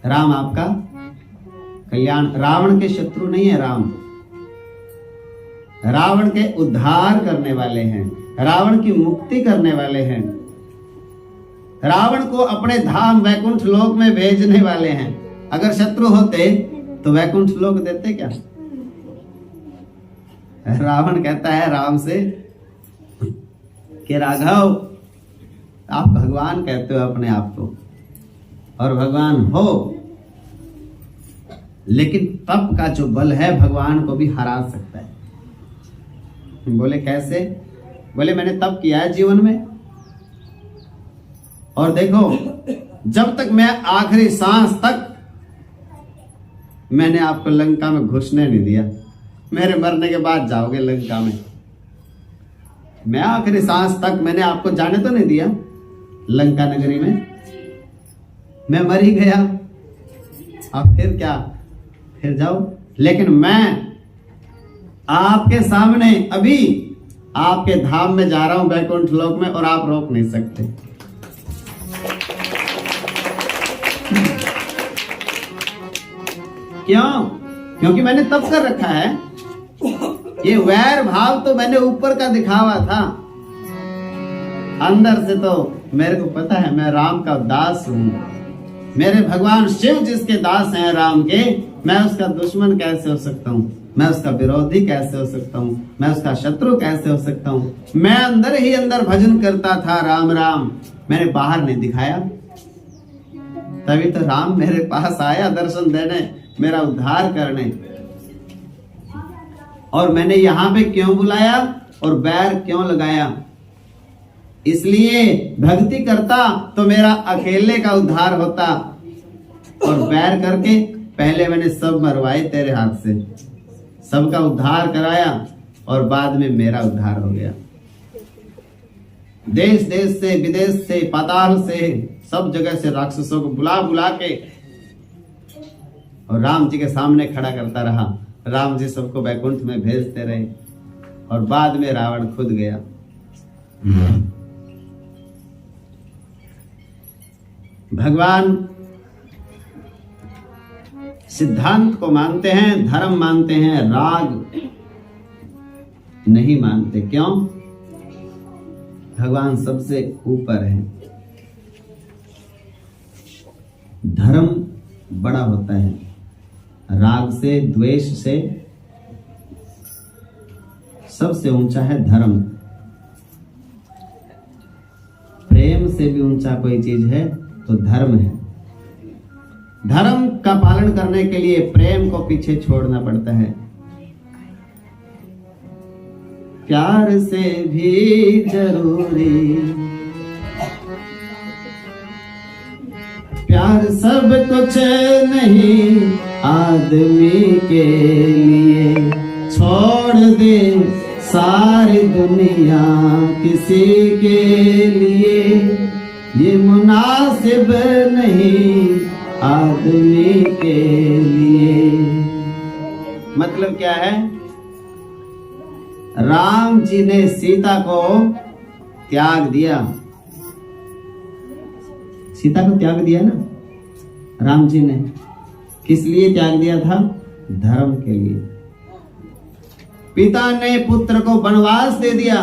राम आपका कल्याण। रावण के शत्रु नहीं है राम, रावण के उद्धार करने वाले हैं, रावण की मुक्ति करने वाले हैं, रावण को अपने धाम वैकुंठ लोक में भेजने वाले हैं। अगर शत्रु होते तो वैकुंठ लोक देते क्या? रावण कहता है राम से कि राघव, आप भगवान कहते हो अपने आप को, और भगवान हो, लेकिन तप का जो बल है भगवान को भी हरा सकता है। बोले कैसे? बोले मैंने तप किया है जीवन में, और देखो जब तक मैं आखिरी सांस तक मैंने आपको लंका में घुसने नहीं दिया। मेरे मरने के बाद जाओगे लंका में, मैं आखिरी सांस तक मैंने आपको जाने तो नहीं दिया लंका नगरी में। मैं मर ही गया, अब फिर क्या? फिर जाओ। लेकिन मैं आपके सामने अभी आपके धाम में जा रहा हूं, वैकुंठ लोक में, और आप रोक नहीं सकते। क्यों? क्योंकि मैंने तप कर रखा है। ये वैर भाव तो मैंने ऊपर का दिखावा था, अंदर से तो मेरे को पता है मैं राम का दास हूं। मेरे भगवान शिव जिसके दास हैं राम के, मैं उसका दुश्मन कैसे हो सकता हूँ? मैं उसका विरोधी कैसे हो सकता हूँ? मैं उसका शत्रु कैसे हो सकता हूँ? मैं अंदर ही अंदर भजन करता था राम राम, मैंने बाहर नहीं दिखाया। तभी तो राम मेरे पास आया दर्शन देने, मेरा उद्धार करने। और मैंने यहाँ पे क्यों बुलाया और बैर क्यों लगाया? इसलिए भक्ति करता तो मेरा अकेले का उद्धार होता, और बैर करके पहले मैंने सब मरवाए तेरे हाथ से, सबका उद्धार कराया, और बाद में मेरा उद्धार हो गया। देश देश से, विदेश से, पाताल से, सब जगह से राक्षसों को बुला बुला के और राम जी के सामने खड़ा करता रहा। राम जी सबको वैकुंठ में भेजते रहे, और बाद में रावण खुद गया। भगवान सिद्धांत को मानते हैं, धर्म मानते हैं, राग नहीं मानते। क्यों? भगवान सबसे ऊपर है। धर्म बड़ा होता है, राग से, द्वेष से सबसे ऊंचा है धर्म। से भी ऊंचा कोई चीज है तो धर्म है। धर्म का पालन करने के लिए प्रेम को पीछे छोड़ना पड़ता है। प्यार से भी जरूरी, प्यार सब कुछ नहीं आदमी के लिए, छोड़ दे सारी दुनिया किसी के लिए, ये मुनासिब नहीं आदमी के लिए। मतलब क्या है? राम जी ने सीता को त्याग दिया, सीता को त्याग दिया ना राम जी ने। किस लिए त्याग दिया था? धर्म के लिए। पिता ने पुत्र को वनवास दे दिया।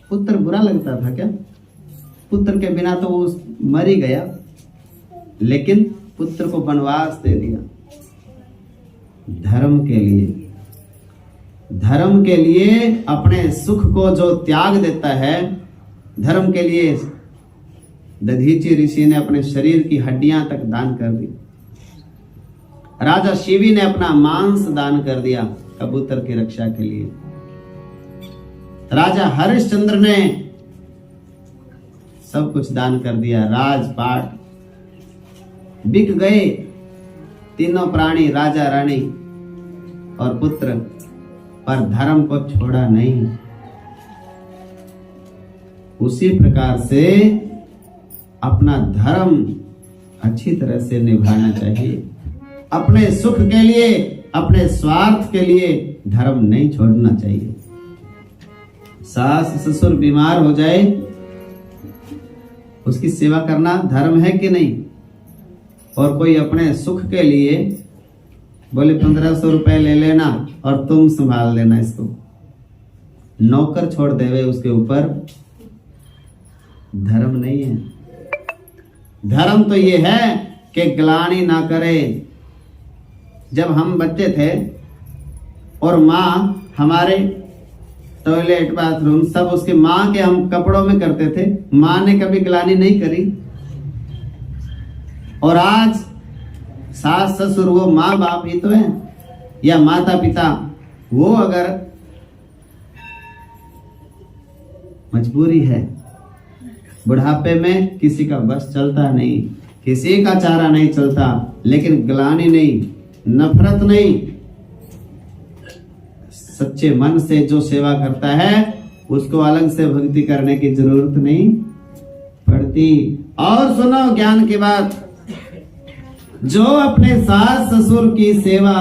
पुत्र बुरा लगता था क्या? पुत्र के बिना तो वो मर ही गया, लेकिन पुत्र को वनवास दे दिया धर्म के लिए। धर्म के लिए अपने सुख को जो त्याग देता है, धर्म के लिए दधीचि ऋषि ने अपने शरीर की हड्डियां तक दान कर दी। राजा शिवी ने अपना मांस दान कर दिया कबूतर की रक्षा के लिए। राजा हरिश्चंद्र ने सब कुछ दान कर दिया, राजपाट बिक गए तीनों प्राणी, राजा रानी और पुत्र, पर धर्म को छोड़ा नहीं। उसी प्रकार से अपना धर्म अच्छी तरह से निभाना चाहिए। अपने सुख के लिए, अपने स्वार्थ के लिए धर्म नहीं छोड़ना चाहिए। सास ससुर बीमार हो जाए, उसकी सेवा करना धर्म है कि नहीं? और कोई अपने सुख के लिए बोले 1500 रुपए ले लेना और तुम संभाल लेना इसको, नौकर छोड़ देवे उसके ऊपर, धर्म नहीं है। धर्म तो ये है कि ग्लानि ना करे। जब हम बच्चे थे और माँ हमारे टॉयलेट बाथरूम सब उसके माँ के हम कपड़ों में करते थे, माँ ने कभी ग्लानि नहीं करी। और आज सास ससुर वो माँ बाप ही तो है, या माता पिता, वो अगर मजबूरी है, बुढ़ापे में किसी का बस चलता नहीं, किसी का चारा नहीं चलता, लेकिन ग्लानि नहीं, नफरत नहीं, सच्चे मन से जो सेवा करता है उसको अलग से भक्ति करने की जरूरत नहीं पड़ती। और सुनो ज्ञान की बात, जो अपने सास ससुर की सेवा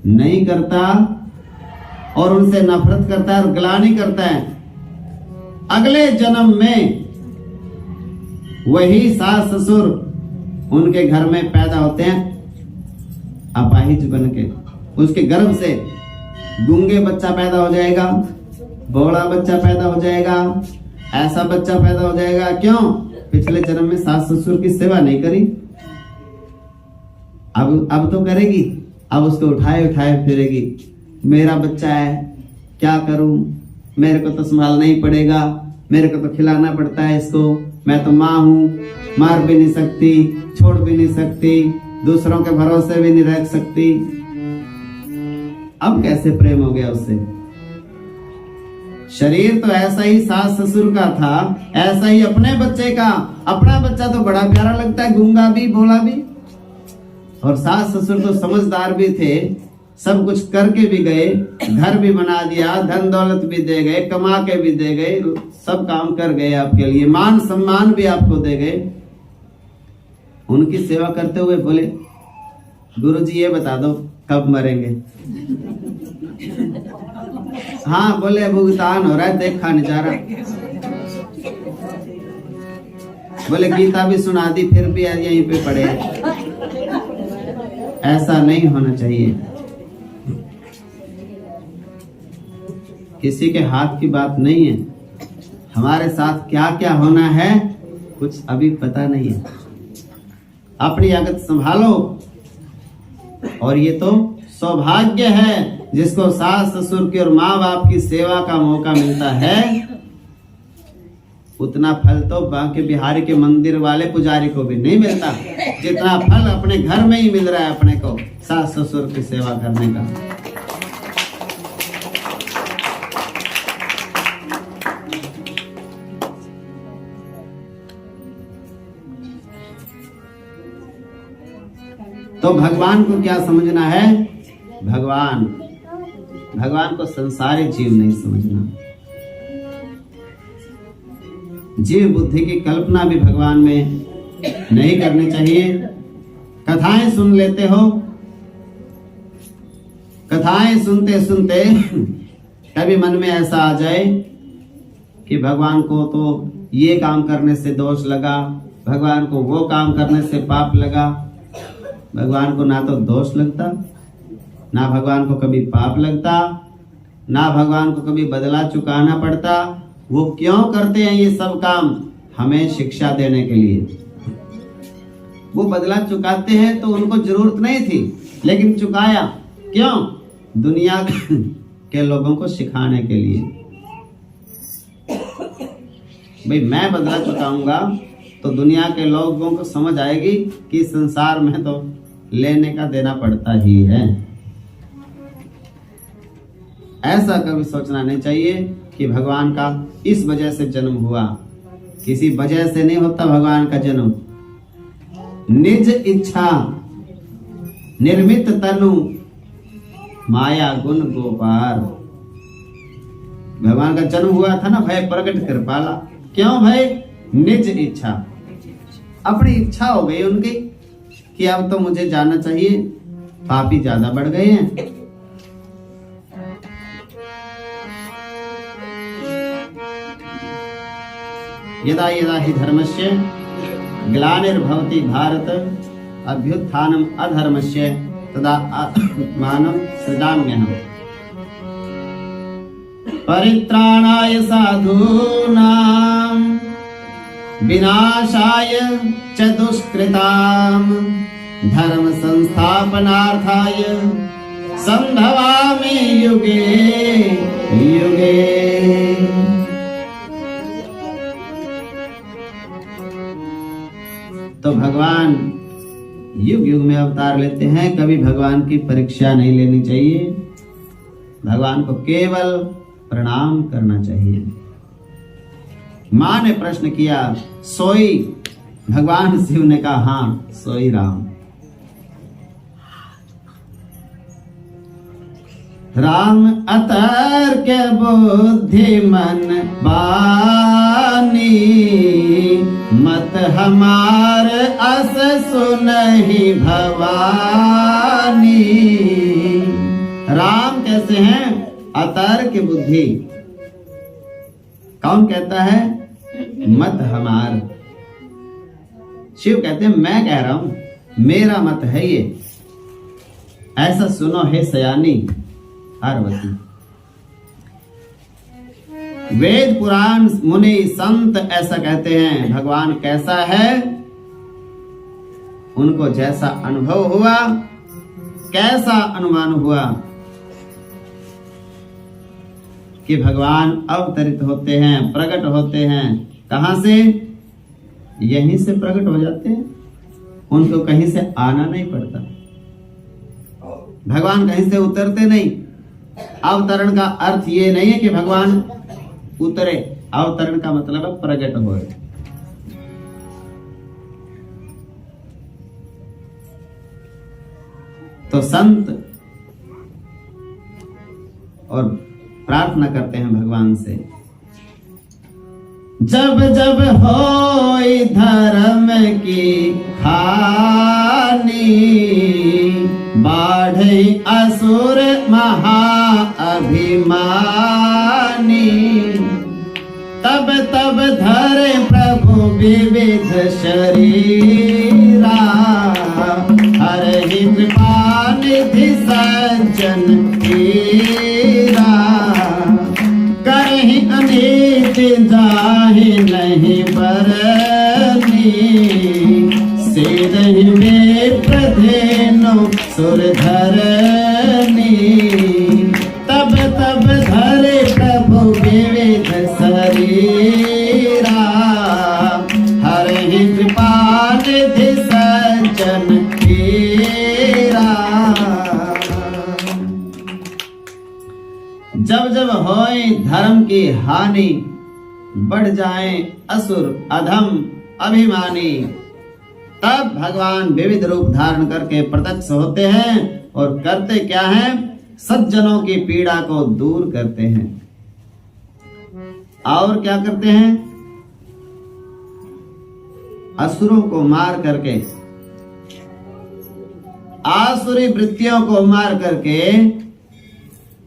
नहीं करता और उनसे नफरत करता है और ग्लानि करता है, अगले जन्म में वही सास ससुर उनके घर में पैदा होते हैं अपाहिज बन के। उसके गर्भ से गूंगे बच्चा पैदा हो जाएगा, बौड़ा बच्चा पैदा हो जाएगा, ऐसा बच्चा पैदा हो जाएगा। क्यों? पिछले जन्म में सास ससुर की सेवा नहीं करी। अब तो करेगी, अब उसको उठाए उठाए फिरेगी। मेरा बच्चा है, क्या करूं, मेरे को तो संभालना ही पड़ेगा, मेरे को तो खिलाना पड़ता है इसको, मैं तो माँ हूं, मार भी नहीं सकती, छोड़ भी नहीं सकती, दूसरों के भरोसे भी नहीं रह सकती। अब कैसे प्रेम हो गया उससे? शरीर तो ऐसा ही सास ससुर का था, ऐसा ही अपने बच्चे का। अपना बच्चा तो बड़ा प्यारा लगता है, गूंगा भी भोला भी। और सास ससुर तो समझदार भी थे, सब कुछ करके भी गए, घर भी बना दिया, धन दौलत भी दे गए, कमा के भी दे गए, सब काम कर गए आपके लिए, मान सम्मान भी आपको दे गए। उनकी सेवा करते हुए बोले, गुरुजी ये बता दो कब मरेंगे? हाँ बोले भुगतान हो रहा है, देखा नजारा। बोले गीता भी सुना दी, फिर भी यहीं पे पड़े। ऐसा नहीं होना चाहिए। किसी के हाथ की बात नहीं है, हमारे साथ क्या क्या होना है कुछ अभी पता नहीं है। अपनी आदत संभालो। और ये तो सौभाग्य है जिसको सास ससुर की और माँ बाप की सेवा का मौका मिलता है, उतना फल तो बांके बिहारी के मंदिर वाले पुजारी को भी नहीं मिलता, जितना फल अपने घर में ही मिल रहा है अपने को सास ससुर की सेवा करने का। तो भगवान को क्या समझना है? भगवान को संसारी जीव नहीं समझना। जीव बुद्धि की कल्पना भी भगवान में नहीं करनी चाहिए। कथाएं सुन लेते हो, कथाएं सुनते सुनते कभी मन में ऐसा आ जाए कि भगवान को तो ये काम करने से दोष लगा, भगवान को वो काम करने से पाप लगा। भगवान को ना तो दोष लगता, ना भगवान को कभी पाप लगता, ना भगवान को कभी बदला चुकाना पड़ता। वो क्यों करते हैं ये सब काम? हमें शिक्षा देने के लिए। वो बदला चुकाते हैं तो उनको जरूरत नहीं थी, लेकिन चुकाया क्यों? दुनिया के लोगों को सिखाने के लिए। भाई मैं बदला चुकाऊंगा तो दुनिया के लोगों को समझ आएगी कि संसार में तो लेने का देना पड़ता ही है। ऐसा कभी सोचना नहीं चाहिए कि भगवान का इस वजह से जन्म हुआ। किसी वजह से नहीं होता भगवान का जन्म। निज इच्छा निर्मित तनु माया गुण गोपाल। भगवान का जन्म हुआ था ना भय प्रकट कृपाला। क्यों भाई? निज इच्छा, अपनी इच्छा हो गई उनकी कि अब तो मुझे जाना चाहिए, पापी ज्यादा बढ़ गए हैं। यदा यदा हि धर्मस्य ग्लानिर्भवति भारत अभ्युत्थानम् अधर्मस्य तदा आत्मानं सृजाम्यहम्। परित्राणाय साधूनां विनाशाय च दुष्कृतां धर्म संस्थापनार्थाय संभवामि युगे युगे। तो भगवान युग युग में अवतार लेते हैं। कभी भगवान की परीक्षा नहीं लेनी चाहिए। भगवान को केवल प्रणाम करना चाहिए। मां ने प्रश्न किया, सोई? भगवान शिव ने कहा, हाँ सोई राम। राम अतर्क बुद्धि मन बानी मत हमार अस सुनहि भवानी। राम कैसे हैं? अतर्क बुद्धि। कौन कहता है? मत हमार। शिव कहते हैं मैं कह रहा हूं, मेरा मत है ये। ऐसा सुनो हे सयानी पार्वती। वेद पुराण मुनि संत ऐसा कहते हैं। भगवान कैसा है? उनको जैसा अनुभव हुआ, कैसा अनुमान हुआ कि भगवान अवतरित होते हैं, प्रकट होते हैं। कहां से? यहीं से प्रकट हो जाते हैं। उनको कहीं से आना नहीं पड़ता। भगवान कहीं से उतरते नहीं। अवतरण का अर्थ ये नहीं है कि भगवान उतरे। अवतरण का मतलब है प्रकट होए। तो संत और प्रार्थना करते हैं भगवान से, जब जब होई धर्म की हानि बाढ़े असुर महा अभिमानी तब तब धरे प्रभु विविध शरीरा हरि कृपा निधि सज्जन हीरा करहि अनित जाहि नहीं बरनी सिरहि में प्रधेनु सुर धरनी तब तब धरे प्रभु विविध शरीरा जब होए धर्म की हानि, बढ़ जाए असुर अधम अभिमानी, तब भगवान विविध रूप धारण करके प्रत्यक्ष होते हैं और करते क्या है? सज्जनों की पीड़ा को दूर करते हैं। और क्या करते हैं? असुरों को मार करके, आसुरी वृत्तियों को मार करके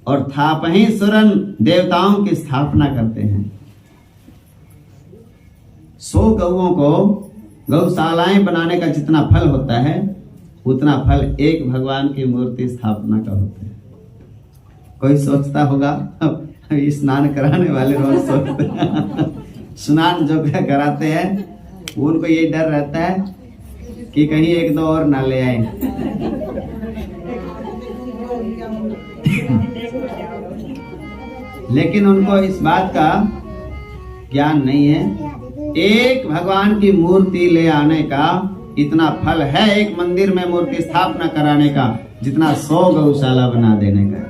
और थापहि सुरन देवताओं की स्थापना करते हैं। 100 गौओं को गौशालाएं बनाने का जितना फल होता है, उतना फल एक भगवान की मूर्ति स्थापना का होता है। कोई सोचता होगा स्नान कराने वाले रोज सोचते हैं, स्नान जो कराते हैं उनको ये डर रहता है कि कहीं 1-2 और ना ले आए। लेकिन उनको इस बात का ज्ञान नहीं है। एक भगवान की मूर्ति ले आने का इतना फल है, एक मंदिर में मूर्ति स्थापना कराने का जितना 100 गौशाला बना देने का।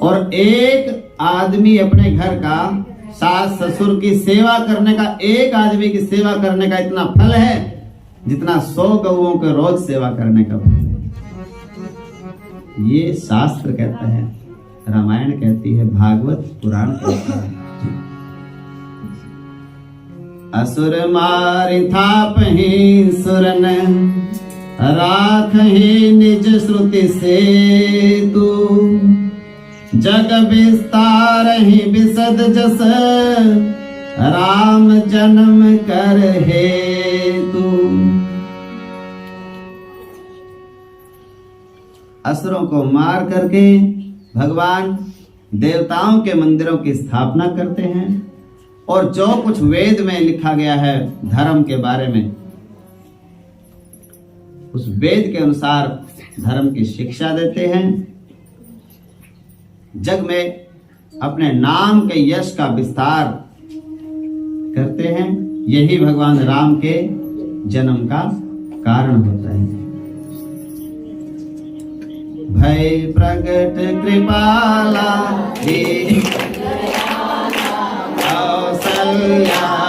और एक आदमी अपने घर का सास ससुर की सेवा करने का, एक आदमी की सेवा करने का इतना फल है जितना 100 गौओं के रोज सेवा करने का फल है। ये शास्त्र कहता है, रामायण कहती है, भागवत पुराण कहता है। असुर मारि थापहि सुरन, राखहि निज श्रुति से तू, जग विस्तारहि विशद जस, राम जन्म कर हेतु। असुरों को मार करके भगवान देवताओं के मंदिरों की स्थापना करते हैं और जो कुछ वेद में लिखा गया है धर्म के बारे में, उस वेद के अनुसार धर्म की शिक्षा देते हैं। जग में अपने नाम के यश का विस्तार करते हैं। यही भगवान राम के जन्म का कारण होता है। भय प्रगट कृपाला कौशल्या